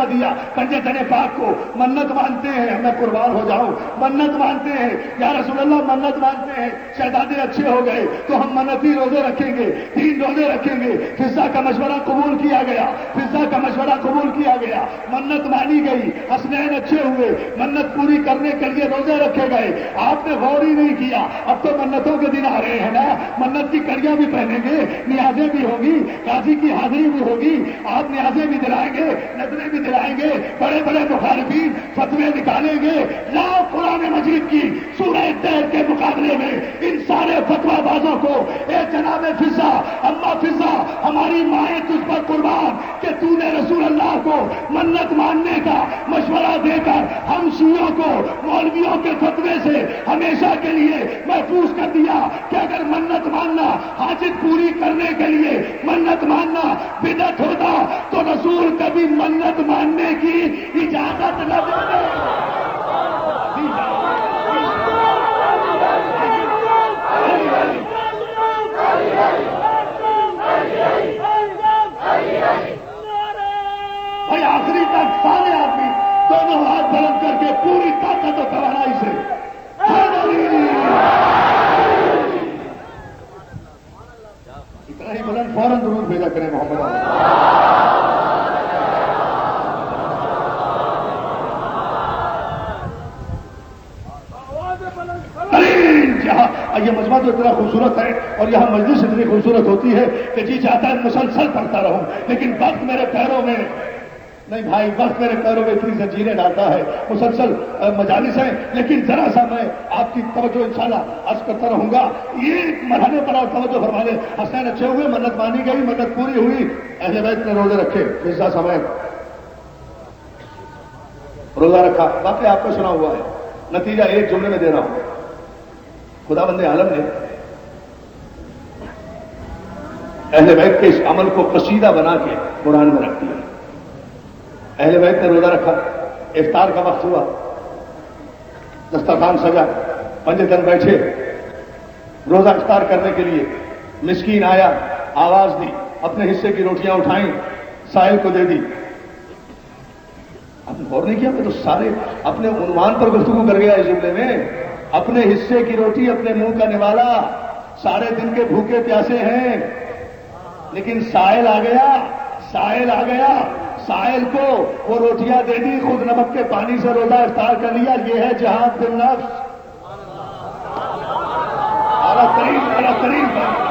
دیا پنجے تنے پاک کو، منت مانتے ہیں میں قربان ہو جاؤں، منت مانتے ہیں یا رسول اللہ، منت مانتے ہیں شہزادے اچھے ہو گئے تو ہم منتی روزے رکھیں گے، 3 روزے رکھیں گے۔ فضا کا مشورہ قبول کیا گیا، منت مانی گئی، حسنین اچھے ہوئے، منت پوری کرنے کے لیے روزے رکھے گئے۔ آپ نے غور ہی نہیں کیا، اب تو منتوں کے دن آ رہے ہیں نا، منت کی کڑیاں بھی پہنیں گے، نیازیں بھی ہوگی، قاضی کی حاضری بھی ہوگی، آپ نیازیں بھی دلائیں گے، نظریں بھی دلائیں گے، بڑے بڑے مخالفین فتوے نکالیں گے۔ لاؤ قرآن مجید کی سورہ طور کے مقابلے میں ان سارے فتویٰ بازوں کو، اے جناب فضا، اما فضا، ہماری مائیں تجھ پر قربان کہ تو نے رسول اللہ کو منت ماننے کا مشورہ دے کر ہم شیعوں کو مولویوں کے فتوے سے ہمیشہ کے لیے محفوظ کر دیا کہ اگر منت ماننا، حاجت پوری کرنے کے لیے منت ماننا بدعت ہوتا تو رسول کبھی منت ماننے کی اجازت نہ دیتے۔ بھائی آخری تک سارے آدمی دونوں ہاتھ بلند کر کے پوری طاقت و توانائی سے اتنا ہی بلند فوراً درود بھیجا کریں محمد۔ اور یہ مجمع تو اتنا خوبصورت ہے اور یہاں مجلس اتنی خوبصورت ہوتی ہے کہ جی چاہتا ہے مسلسل پڑھتا رہوں، لیکن وقت میرے پیروں میں نہیں بھائی، وقت میرے پیروں میں اتنی زنجیریں ڈالتا ہے، مسلسل مجالس ہیں، لیکن ذرا سا میں آپ کی توجہ انشاءاللہ عرض کرتا رہوں گا۔ یہ مرحلے پر آپ توجہ فرما لیں۔ حسین اچھے ہوئے، منت مانی گئی، منت پوری ہوئی، اہل بیت نے روزے رکھے، فضا سمے روزہ رکھا، باقی آپ کو سنا ہوا ہے، نتیجہ ایک جملے میں دے رہا ہوں۔ خدا بند عالم نے اہل بیت کے اس عمل کو قصیدہ بنا کے قرآن میں رکھ دیا۔ اہل بیت نے روزہ رکھا، افطار کا وقت ہوا، دسترخوان سجا، پنجتن بیٹھے روزہ افطار کرنے کے لیے، مسکین آیا، آواز دی، اپنے حصے کی روٹیاں اٹھائیں، سائل کو دے دی۔ آپ نے غور نہیں کیا؟ میں تو سارے اپنے عنوان پر گفتگو کر گیا اس جملے میں، اپنے حصے کی روٹی اپنے منہ کا نوالا، سارے دن کے بھوکے پیاسے ہیں، لیکن سائل آ گیا، سائل آ گیا، سائل کو وہ روٹیاں دے دی، خود نمک کے پانی سے روزہ افطار کر لیا۔ یہ ہے جہاد بالنفس، اعلیٰ ترین، اعلیٰ ترین،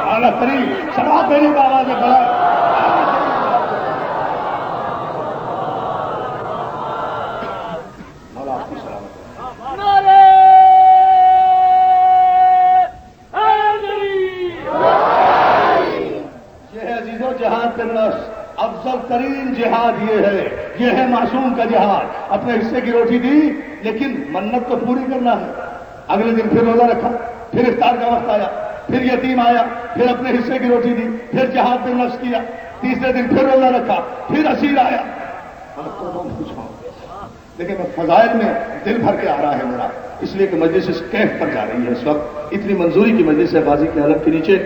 اعلیٰ ترین سماعت دینے کا آواز ہے بڑا۔ مولا آپ کی سلامت ہے۔ یہ ہے عزیزو جہاد بالنفس، افضل ترین جہاد یہ ہے معصوم کا جہاد۔ اپنے حصے کی روٹی دی، لیکن منت تو پوری کرنا ہے۔ اگلے دن پھر روزہ رکھا، پھر افطار کا وقت آیا، پھر یتیم آیا، پھر اپنے حصے کی روٹی دی، پھر جہاد بالنفس کیا، تیسرے دن پھر روزہ رکھا، پھر اسیر آیا۔ لیکن فضائل میں دل بھر کے آ رہا ہے میرا، اس لیے کہ مجلس اس کیف پر جا رہی ہے اس وقت، اتنی منظوری کی مجلس ہے غازی کے حلق کے نیچے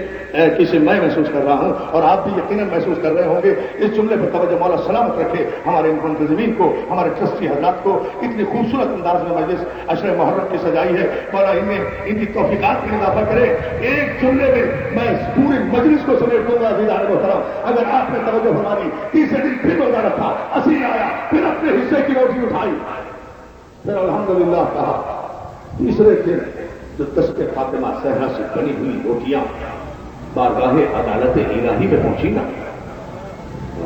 کسی میں محسوس کر رہا ہوں، اور آپ بھی یقیناً محسوس کر رہے ہوں گے۔ اس جملے پر توجہ مولا سلامت رکھے ہمارے منتظمین کو، ہمارے ٹرسٹی حضرات کو، اتنی خوبصورت انداز میں مجلس عشر محرم کی سجائی ہے، مولا ان کی توفیقات میں اضافہ کرے۔ ایک جملے میں میں اس پورے مجلس کو سمیٹ دوں گا عزیزان محترم، اگر آپ نے توجہ فرما دی، تیسرے دن پھر روزہ رکھا، اسیر آیا، پھر اپنے حصے کی روٹی اٹھائی، پھر الحمدللہ کہا، تیسرے دن جو دست فاطمہ صحرا سے بنی ہوئی روٹیاں بارگاہ عدالت الہی میں پہنچی نا،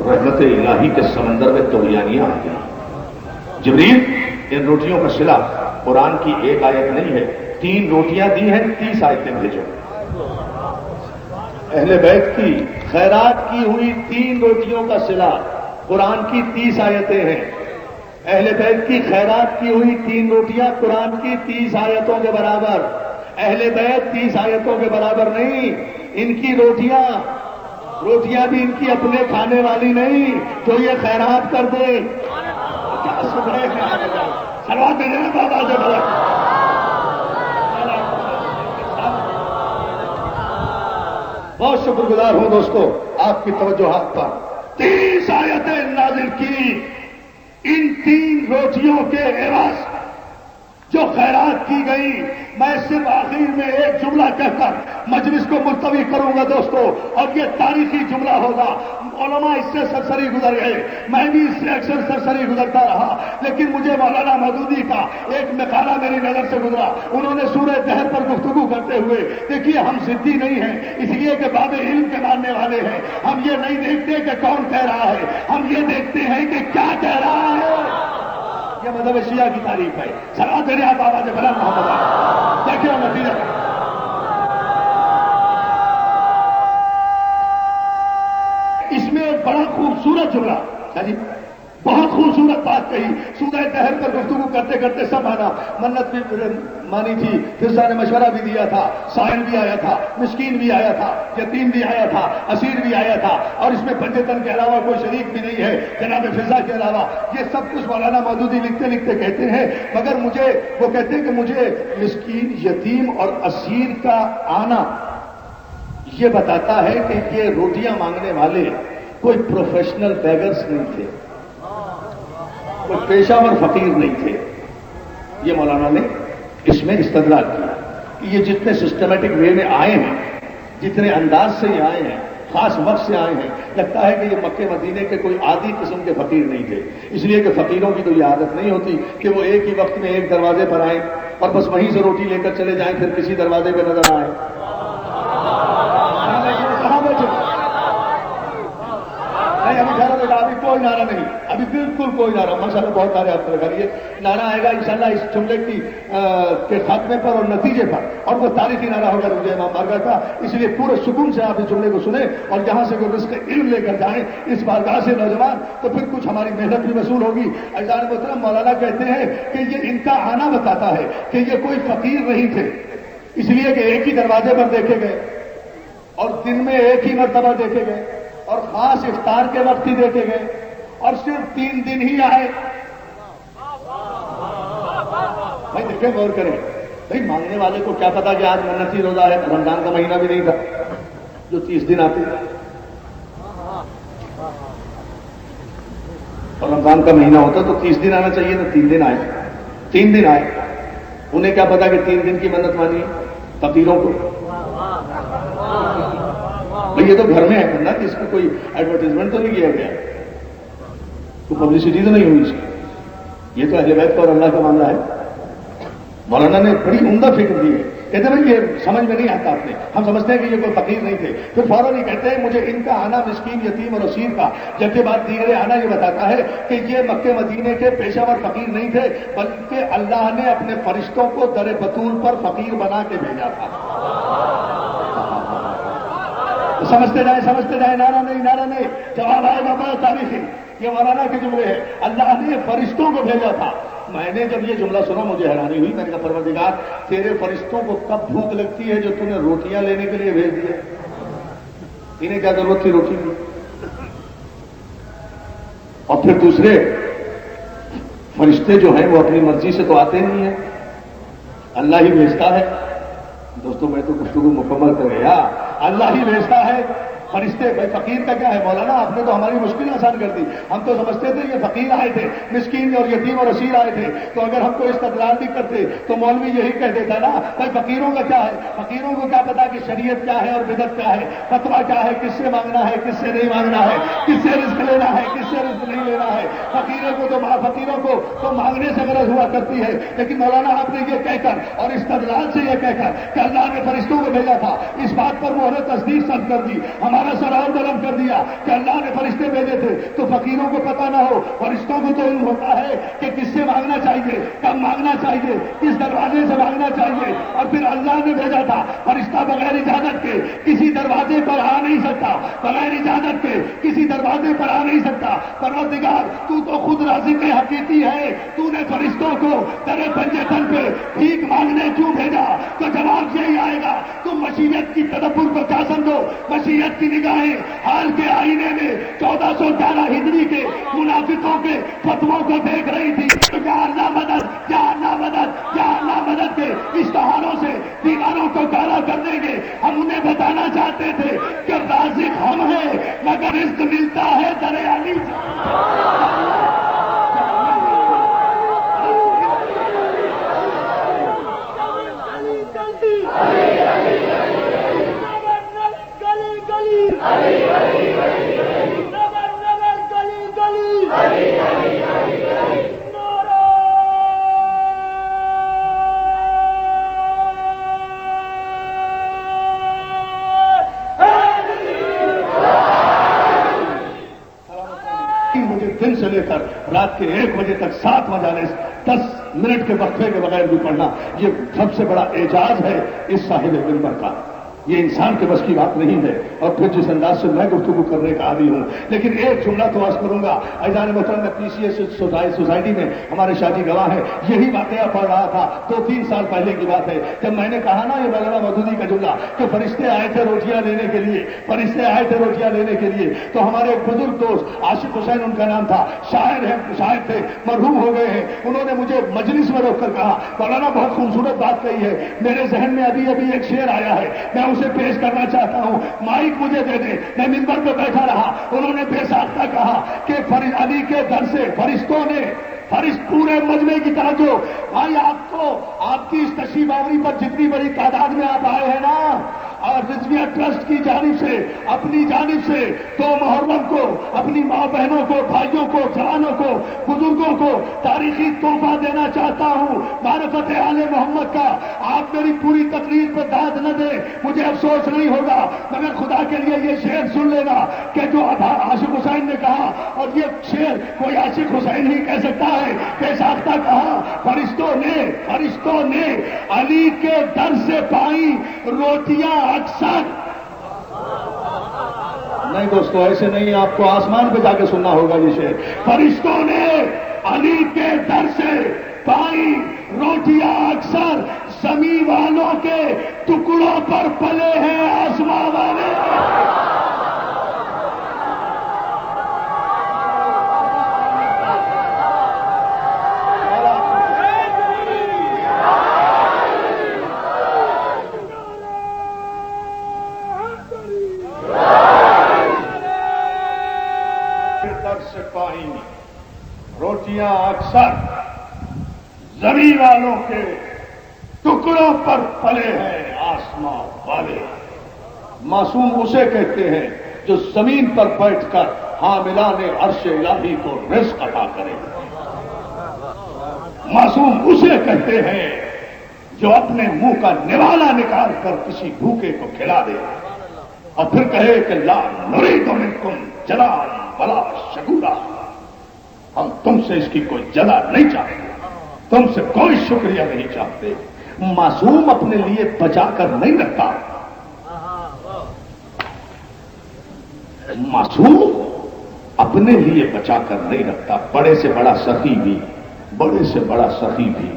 رحمت الہی کے سمندر میں توریانیاں آ گئی۔ جبریل ان روٹیوں کا صلہ قرآن کی ایک آیت نہیں ہے، 3 روٹیاں دی ہیں، 30 آیتیں بھیجو۔ اہل بیت کی خیرات کی ہوئی 3 روٹیوں کا صلہ قرآن کی 30 آیتیں ہیں۔ اہل بیت کی خیرات کی ہوئی 3 روٹیاں قرآن کی 30 آیتوں کے برابر۔ اہل بیت 30 آیتوں کے برابر نہیں، ان کی روٹیاں بھی ان کی اپنے کھانے والی نہیں، جو یہ خیرات کر دے۔ کیا سن رہے ہیں؟ سلوات دے دینا بابا سے بڑا۔ بہت شکر گزار ہوں دوستو آپ کی توجہات پر۔ 30 آیتیں نازل کی ان 3 روٹیوں کے عوض جو خیرات کی گئی۔ میں صرف آخر میں ایک جملہ کہہ کر مجلس کو ملتوی کروں گا دوستو، اور یہ تاریخی جملہ ہوگا۔ علماء اس سے سرسری گزر گئے، میں بھی اس سے اکثر سرسری گزرتا رہا، لیکن مجھے مولانا مودودی کا ایک مقالہ میری نظر سے گزرا۔ انہوں نے سورہ دہر پر گفتگو کرتے ہوئے، دیکھیے ہم ضدی نہیں ہیں اس لیے کہ باب علم کے ماننے والے ہیں، ہم یہ نہیں دیکھتے کہ کون کہہ رہا ہے، ہم یہ دیکھتے ہیں کہ کیا کہہ رہا ہے۔ یہ مذہب شیعہ کی تعریف ہے۔ سلام دینے آپ آواز بلند محمد، دیکھیں نتیجہ۔ اس میں ایک بڑا خوبصورت جملہ جی، بہت خوبصورت بات کہی۔ سورہ دہر پر گفتگو کرتے کرتے سب مانا، منت بھی مانی تھی، فضا نے مشورہ بھی دیا تھا، سائل بھی آیا تھا، مسکین بھی آیا تھا، یتیم بھی آیا تھا، اسیر بھی آیا تھا، اور اس میں پنجتن کے علاوہ کوئی شریک بھی نہیں ہے جناب فضا کے علاوہ۔ یہ سب کچھ مولانا مودودی لکھتے لکھتے کہتے ہیں، مگر وہ کہتے ہیں کہ مجھے مسکین، یتیم اور اسیر کا آنا یہ بتاتا ہے کہ یہ روٹیاں مانگنے والے کوئی پروفیشنل بیگرز نہیں تھے، کوئی پیشہ ور فقیر نہیں تھے۔ یہ مولانا نے اس میں استدلال کیا کہ یہ جتنے سسٹمیٹک وے میں آئے ہیں، جتنے انداز سے یہ آئے ہیں، خاص وقت سے آئے ہیں. لگتا ہے کہ یہ مکے مدینے کے کوئی عادی قسم کے فقیر نہیں تھے، اس لیے کہ فقیروں کی تو یہ عادت نہیں ہوتی کہ وہ ایک ہی وقت میں ایک دروازے پر آئیں اور بس وہیں سے روٹی لے کر چلے جائیں پھر کسی دروازے پہ نظر آئیں. کہاں بیٹھے؟ نہیں، ابھی خیال ہوگا، ابھی کوئی نعرہ نہیں، ابھی بالکل کوئی نعرہ. ماشاءاللہ بہت سارے آپ لگا لیے. نعرہ آئے گا انشاءاللہ اس جملے کے خاتمے پر اور نتیجے پر، اور وہ تاریخی نعرہ ہوگا رضی امام بارگاہ کا. اس لیے پورے سکون سے آپ اس جملے کو سنیں اور جہاں سے کوئی رزق علم لے کر جائیں اس بارگاہ سے نوجوان، تو پھر کچھ ہماری محنت بھی وصول ہوگی. عزیزان محترم، مولانا کہتے ہیں کہ یہ ان کا آنا بتاتا ہے کہ یہ کوئی فقیر نہیں تھے، اس لیے کہ ایک ہی دروازے پر دیکھے گئے اور دن میں ایک ہی مرتبہ دیکھے گئے اور خاص افطار کے وقت ہی دیکھے گئے اور صرف 3 دن ہی آئے. بھائی دیکھیں، غور کریں. بھائی مانگنے والے کو کیا پتا کہ آج منتی روزہ ہے، رمضان کا مہینہ بھی نہیں تھا جو 30 دن آتے، اور رمضان کا مہینہ ہوتا تو 30 دن آنا چاہیے تھا، 3 دن آئے. 3 دن آئے، انہیں کیا پتا کہ 3 دن کی منت مانی فقیروں کو. بھائی یہ تو گھر میں ہے کرنا، اس کو کوئی ایڈورٹائزمنٹ تو نہیں کیا گیا، کوئی پبلسٹی تو نہیں ہوئی اس کی. یہ تو اہل بیت کا اور اللہ کا معاملہ ہے. مولانا نے بڑی عمدہ فکر دی ہے. کہتے ہیں یہ سمجھ میں نہیں آتا اپنے، ہم سمجھتے ہیں کہ یہ کوئی فقیر نہیں تھے، پھر فوراً ہی کہتے ہیں مجھے ان کا آنا مسکین، یتیم اور اسیر کا، جبکہ بات دیگر آنا یہ بتاتا ہے کہ یہ مکے مدینے کے پیشہ ور فقیر نہیں تھے، بلکہ اللہ نے اپنے فرشتوں کو در بطول پر فقیر بنا کے بھیجا تھا. سمجھتے جائیں. نعرہ نہیں. جواب آئے گا بڑا تاریخی. یہ مولانا کے جملے ہیں. اللہ نے فرشتوں کو بھیجا تھا. میں نے جب یہ جملہ سنا مجھے حیرانی ہوئی. میں نے کہا پروردگار، تیرے فرشتوں کو کب بھوک لگتی ہے جو تم نے روٹیاں لینے کے لیے بھیج دیا؟ انہیں کیا ضرورت تھی روٹی کی؟ اور پھر دوسرے فرشتے جو ہیں وہ اپنی مرضی سے تو آتے نہیں ہیں، اللہ ہی بھیجتا ہے. دوستوں میں تو گفتگو مکمل کر گیا. اللہ ہی بھیجتا ہے فرشتے. بھائی فقیر کا کیا ہے مولانا؟ آپ نے تو ہماری مشکل آسان کر دی. ہم تو سمجھتے تھے یہ فقیر آئے تھے، مسکین اور یتیم اور اسیر آئے تھے، تو اگر ہم کو استدلال بھی کرتے تو مولوی یہی کہہ دیتا نا بھائی فقیروں کا کیا ہے؟ فقیروں کو کیا پتا کہ شریعت کیا ہے اور بدعت کیا ہے، فتویٰ کیا ہے، کس سے مانگنا ہے، کس سے نہیں مانگنا ہے، کس سے رزق لینا ہے، کس سے رزق نہیں لینا ہے. فقیروں کو تو مانگنے سے غرض ہوا کرتی ہے. لیکن مولانا آپ نے یہ کہہ کر اور استدلال سے یہ کہہ کر کہ اللہ نے فرشتوں کو بھیجا تھا، اس بات پر مہر تصدیق سب کر دی، ہمارا سر اور قلم کر دیا کہ اللہ نے فرشتے بھیجے تھے. تو فقیروں کو پتا نہ ہو، فرشتوں کو تو علم ہوتا ہے کہ کس سے مانگنا چاہیے، کب مانگنا چاہیے، کس دروازے سے مانگنا چاہیے. اور پھر اللہ نے بھیجا تھا فرشتہ بغیر اجازت کے کسی دروازے پر آ نہیں سکتا، بغیر اجازت کے کسی دروازے پر آ نہیں سکتا. پروردگار تو خود رازق حقیقی ہے، تو نے فرشتوں کو تیرے پنجے تن پہ بھیک مانگنے کیوں بھیجا؟ تو جواب یہی آئے گا، تم مشیت کی تدبر کو کیا سمجھو؟ مشیت کی نگاہیں حال کے آئینے میں 1411 ہجری کے منافقوں کے فتووں کو دیکھ رہی تھی. تو یا اللہ مدد، یا اللہ مدد، یا اللہ مدد کے اشتہاروں سے دیواروں کو کالا کر دیں گے. ہم انہیں بتانا چاہتے تھے کہ رازق ہم ہیں، مگر رزق ملتا ہے دریالی سے. دن سے لے کر رات کے 1 بجے تک 7 مجالس 10 منٹ کے وقفے کے بغیر بھی پڑھنا، یہ سب سے بڑا اعجاز ہے اس صاحب منبر کا. یہ انسان کے بس کی بات نہیں ہے. اور پھر جس انداز سے میں گفتگو کرنے کا عادی ہوں، لیکن ایک جملہ تو عرض کروں گا. عزیزان محترم، میں پی سی ایس سوسائٹی میں ہمارے شاہ گواہ ہیں، یہی واقعہ پڑھ رہا تھا 2-3 سال پہلے کی بات ہے، جب میں نے کہا نا یہ مولانا مودودی کا جملہ کہ فرشتے آئے تھے روٹیاں لینے کے لیے، فرشتے آئے تھے روٹیاں لینے کے لیے. تو ہمارے ایک بزرگ دوست عاشق حسین ان کا نام تھا، شاعر تھے، مرحوم ہو گئے ہیں. انہوں نے مجھے مجلس میں روک کر کہا مولانا بہت خوبصورت بات کہی ہے، میرے ذہن میں ابھی ایک شعر آیا ہے، میں اسے پیش کرنا چاہتا ہوں، مائک مجھے دے دیں. میں منبر پہ بیٹھا رہا. انہوں نے بے ساختہ کہا کہ علی کے در سے فرشتوں نے پورے مجمع کی توجہ. بھائی آپ کی اس تشریف آوری پر جتنی بڑی تعداد میں آپ آئے ہیں نا، اور رضویہ ٹرسٹ کی جانب سے اپنی جانب سے 2 محرم کو اپنی ماں بہنوں کو، بھائیوں کو، جوانوں کو، بزرگوں کو تاریخی تحفہ دینا چاہتا ہوں معرفت آل محمد کا۔ آپ میری پوری تقریر پر داد نہ دیں، مجھے افسوس نہیں ہوگا، مگر خدا کے لیے یہ شعر سن لینا کہ جو عاشق حسین نے کہا، اور یہ شعر کوئی عاشق حسین ہی کہہ سکتا ہے کہ ساختہ کہا، فرشتوں نے علی کے در سے پائی روٹیاں اکثر۔ نہیں دوستو، ایسے نہیں، آپ کو آسمان پہ جا کے سننا ہوگا یہ شعر۔ فرشتوں نے علی کے در سے پائی روٹیاں اکثر، زمین والوں کے ٹکڑوں پر پلے ہیں آسمان والے۔ روٹیاں اکثر زمین والوں کے ٹکڑوں پر پلے ہیں آسمان والے۔ معصوم اسے کہتے ہیں جو زمین پر بیٹھ کر حاملان عرش الہی کو رزق عطا کرے۔ معصوم اسے کہتے ہیں جو اپنے منہ کا نوالا نکال کر کسی بھوکے کو کھلا دے اور پھر کہے کہ لا نريد منكم جزاء ولا شکورا، ہم تم سے اس کی کوئی جزا نہیں چاہتے، تم سے کوئی شکریہ نہیں چاہتے۔ معصوم اپنے لیے بچا کر نہیں رکھتا، معصوم اپنے لیے بچا کر نہیں رکھتا۔ بڑے سے بڑا سخی بھی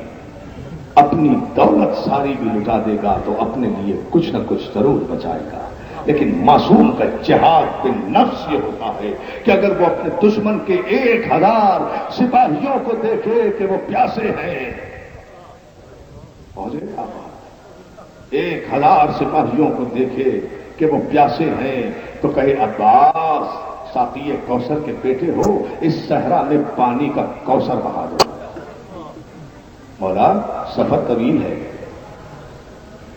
اپنی دولت ساری بھی لٹا دے گا تو اپنے لیے کچھ نہ کچھ ضرور بچائے گا، لیکن معصوم کا جہاد بالنفس یہ ہوتا ہے کہ اگر وہ اپنے دشمن کے 1000 سپاہیوں کو دیکھے کہ وہ پیاسے ہیں، پہنچے گا 1000 سپاہیوں کو دیکھے کہ وہ پیاسے ہیں تو کہے عباس ساقی کوثر کے بیٹے ہو، اس صحرا میں پانی کا کوثر بہا دو۔ مولا سفر طویل ہے،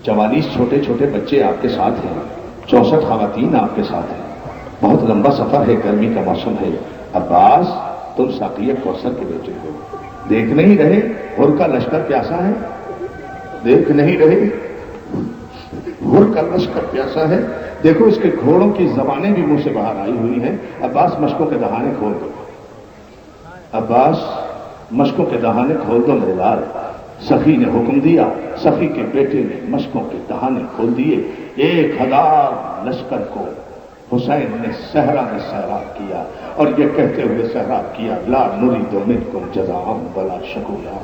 44 چھوٹے چھوٹے بچے آپ کے ساتھ ہیں، 64 خواتین آپ کے ساتھ ہیں، بہت لمبا سفر ہے، گرمی کا موسم ہے۔ عباس تم ساقی کوثر کے بیٹے ہو، دیکھ نہیں رہے ہر کا لشکر پیاسا ہے؟ دیکھ نہیں رہے ہر کا لشکر پیاسا ہے؟ دیکھو اس کے گھوڑوں کی زبانیں بھی منہ سے باہر آئی ہوئی ہیں۔ عباس مشکوں کے دہانے کھول دو، عباس مشکوں کے دہانے کھول دو میرے لال۔ سخی نے حکم دیا، سخی کے بیٹے نے مشکوں کے دہانے کھول دیے۔ 1000 لشکر کو حسین نے صحرا میں سیراب کیا اور یہ کہتے ہوئے سیراب کیا لا نريد منكم جزاء ولا شکورا،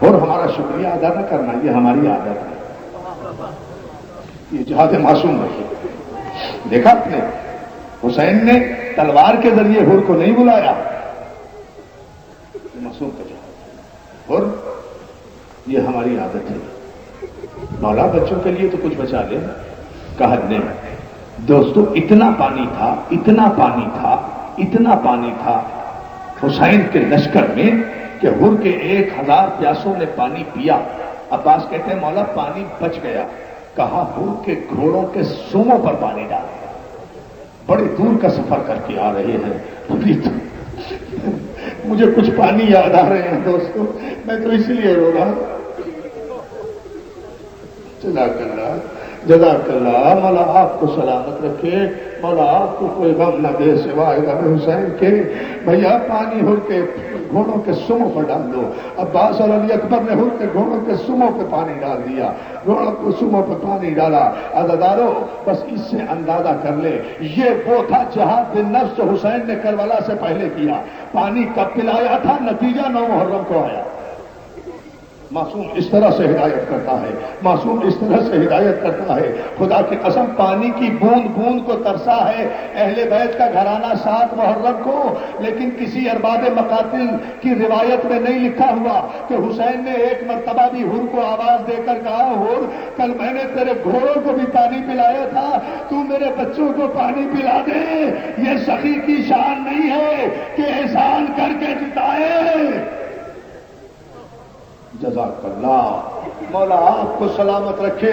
اور ہمارا شکریہ ادا نہ کرنا یہ ہماری عادت ہے۔ یہ جہاد معصوم ہے۔ دیکھا آپ نے حسین نے تلوار کے ذریعے حر کو نہیں بلایا، معصوم کا جہاد، اور یہ ہماری عادت ہے۔ مولا بچوں کے لیے تو کچھ بچا لے، کہا نہیں دوستو، اتنا پانی تھا حسین کے لشکر میں کہ حر کے 1000 پیاسوں نے پانی پیا۔ عباس کہتے ہیں مولا پانی بچ گیا، کہا حر کے گھوڑوں کے سوموں پر پانی ڈال، بڑے دور کا سفر کر کے آ رہے ہیں۔ مجھے کچھ پانی یاد آ رہے ہیں دوستو، میں تو اس لیے رو رہا ہوں۔ جزاک اللہ، مولا آپ کو سلامت رکھے، مولا آپ کو کوئی غم نہ دے سوائے غم حسین کے۔ بھیا پانی حر کے گھوڑوں کے سموں پر ڈال دو۔ عباس اور علی اکبر نے حر کے گھوڑوں کے سموں پہ پانی ڈال دیا، گھوڑوں کے سموں پہ پانی ڈالا۔ عزادارو بس اس سے اندازہ کر لے، یہ وہ تھا جہاد بالنفس جو حسین نے کربلا سے پہلے کیا۔ پانی کب پلایا تھا؟ نتیجہ 9 محرم کو آیا۔ معصوم اس طرح سے ہدایت کرتا ہے، معصوم اس طرح سے ہدایت کرتا ہے۔ خدا کی قسم پانی کی بوند بوند کو ترسا ہے اہل بیت کا گھرانہ 7 محرم کو، لیکن کسی ارباب مقاتل کی روایت میں نہیں لکھا ہوا کہ حسین نے ایک مرتبہ بھی حر کو آواز دے کر کہا حر کل میں نے تیرے گھوڑوں کو بھی پانی پلایا تھا، تو میرے بچوں کو پانی پلا دے۔ یہ سخی کی شان نہیں ہے کہ احسان کر کے جتائے۔ جزاک اللہ، مولا آپ کو سلامت رکھے،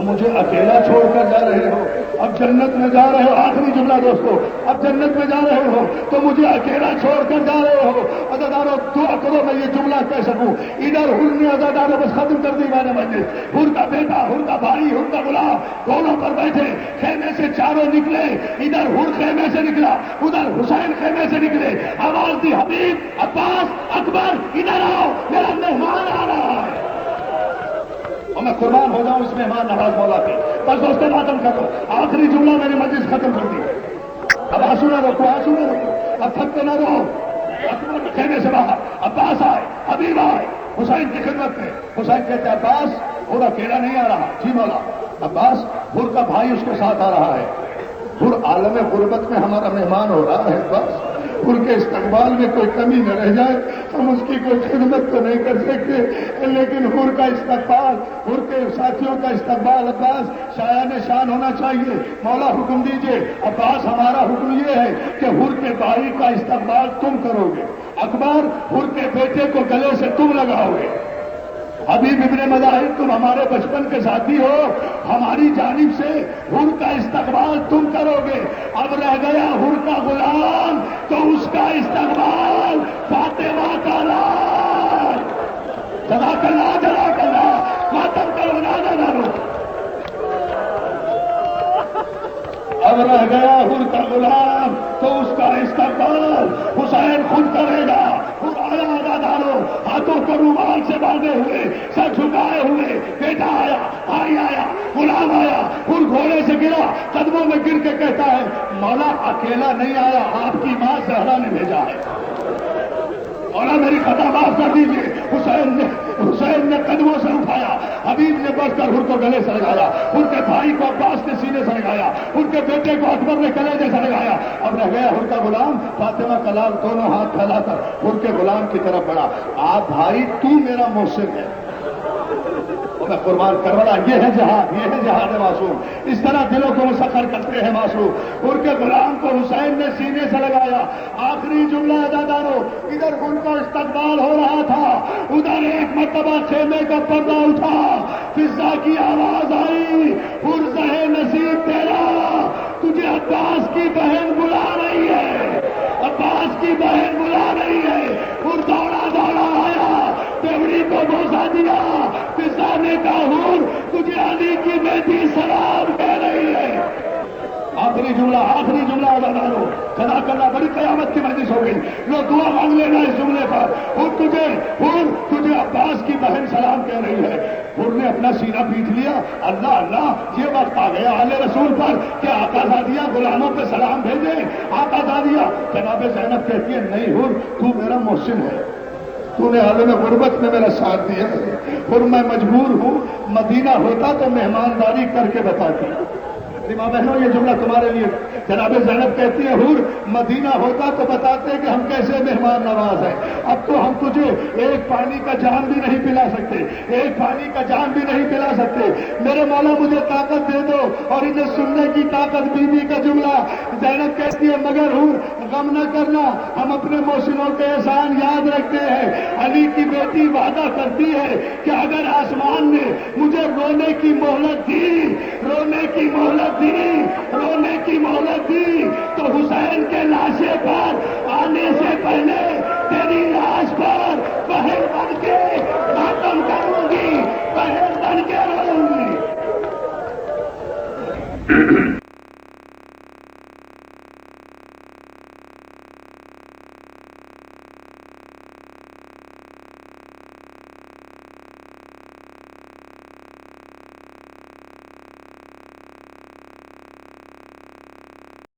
تو مجھے اکیلا چھوڑ کر جا رہے ہو، اب جنت میں جا رہے ہو، آخری جملہ دوستو، اب جنت میں جا رہے ہو تو مجھے اکیلا چھوڑ کر جا رہے ہو، عزادارو دعا کرو میں یہ جملہ کہہ سکوں۔ ادھر حر نے عزادارو بس ختم کر دی میں نے مسجد، حر کا بیٹا، حر کا بھائی، حر کا غلام دونوں پر بیٹھے، خیمے سے چاروں نکلے، ادھر حر خیمے سے نکلا، ادھر حسین خیمے سے نکلے، آواز دی حبیب، عباس، اکبر ادھر آؤ میرا مہمان آ رہا ہے، اور میں قربان ہو جاؤں اس مہمان نواز مولا کے۔ بس دوستوں ختم کرو، آخری جملہ میں نے مجلس ختم کر دی، اب آنسو نہ روکو، آنسو نہ روکو، اب تھکتے نہ رہو۔ اکبر کہنے سے باہر عباس آئے، حبیب آئے حسین کی خدمت میں، حسین کہتے ہیں عباس حر اکیلا نہیں آ رہا، جی مولا، عباس حر کا بھائی اس کے ساتھ آ رہا ہے، حر عالم غربت میں ہمارا مہمان ہو رہا ہے، بس حر کے استقبال میں کوئی کمی نہ رہ جائے، ہم اس کی کوئی خدمت تو نہیں کر سکتے، لیکن حر کا استقبال، حر کے ساتھیوں کا استقبال عباس شایان شان ہونا چاہیے، مولا حکم دیجئے۔ عباس ہمارا حکم یہ ہے کہ حر کے بھائی کا استقبال تم کرو گے، اکبر حر کے بیٹے کو گلے سے تم لگاؤ گے، حبیب ابن مظاہر تم ہمارے بچپن کے ساتھی ہو، ہماری جانب سے حر کا استقبال تم کرو گے، اب رہ گیا حر کا غلام تو اس کا استقبال فاطمہ کا لال، جزاک اللہ جزاک اللہ، ختم کرو نہ ڈالو، اب رہ گیا حر کا غلام تو اس کا استقبال حسین خود کرے گا، ہاتھوں کو رومال سے باندھے ہوئے، سر جھکائے ہوئے، بیٹا آیا، بھائی آیا، غلام آیا، حر گھوڑے سے گرا، قدموں میں گر کے کہتا ہے مولا اکیلا نہیں آیا، آپ کی ماں زہرا نے بھیجا ہے، مولا میری خطا معاف کر دیجیے۔ حسین نے قدموں سے اٹھایا، حبیب نے بڑھ کر حر کو گلے سے لگایا، حر کے بھائی کو عباس نے سینے سے لگایا، حر کے بیٹے کو اکبر نے کلیجے سے لگایا، اب رہ گیا حر کا غلام، فاطمہ کا لال دونوں ہاتھ پھیلا کر حر کے غلام کی طرف بڑھا، آپ بھائی تو میرا محسن ہے، میں قربان کربلا، یہ ہے جہاد، یہ ہے جہاد معصوم، اس طرح دلوں کو مسخر کرتے ہیں معصوم۔ حر کے غلام کو حسین نے سینے سے لگایا، آخری جملہ ادا دارو، ادھر ان کا استقبال ہو رہا تھا، ادھر ایک مرتبہ خیمے کا پردہ اٹھا، فضا کی آواز آئی، حر زہے نصیب تیرا، تجھے عباس کی بہن بلا رہی ہے، عباس کی بہن بلا رہی ہے، حر دوڑا دوڑا آیا، بیوڑی کو بوسا دیا، فضا نے کہا حر تجھے علی کی بیٹی سلام کہہ رہی ہے، آخری جملہ ادا کرو، جزاک اللہ، بڑی قیامت کی مجلس ہو گئی، لو دعا مانگ لینا اس جملے پر، حر تجھے عباس کی بہن سلام کہہ رہی ہے، حر نے اپنا سینہ پیٹ لیا، اللہ اللہ یہ وقت آ گیا آل رسول پر کہ آقا زادیہ غلاموں پہ سلام بھیجیں، آقا زادیہ، جناب زینب کہتی ہے نہیں حر تو میرا محسن ہے، تو نے عالم غربت میں میرا ساتھ دیا، اور میں مجبور ہوں، مدینہ ہوتا تو مہمانداری کر کے بتاتی، ماں بہنوں یہ جملہ تمہارے لیے، جناب زینب کہتی ہے حر مدینہ ہوتا تو بتاتے کہ ہم کیسے مہمان نواز ہیں، اب تو ہم تجھے ایک پانی کا جام بھی نہیں پلا سکتے، ایک پانی کا جام بھی نہیں پلا سکتے، میرے مولا مجھے طاقت دے دو، اور انہیں سننے کی طاقت بی بی کا جملہ، زینب کہتی ہے مگر حر غم نہ کرنا، ہم اپنے محسنوں کے احسان یاد رکھتے ہیں، علی کی بیٹی وعدہ کرتی ہے کہ اگر آسمان نے مجھے رونے کی مہلت دی، رونے کی مہلت دی تو حسین کے لاشے پر آنے سے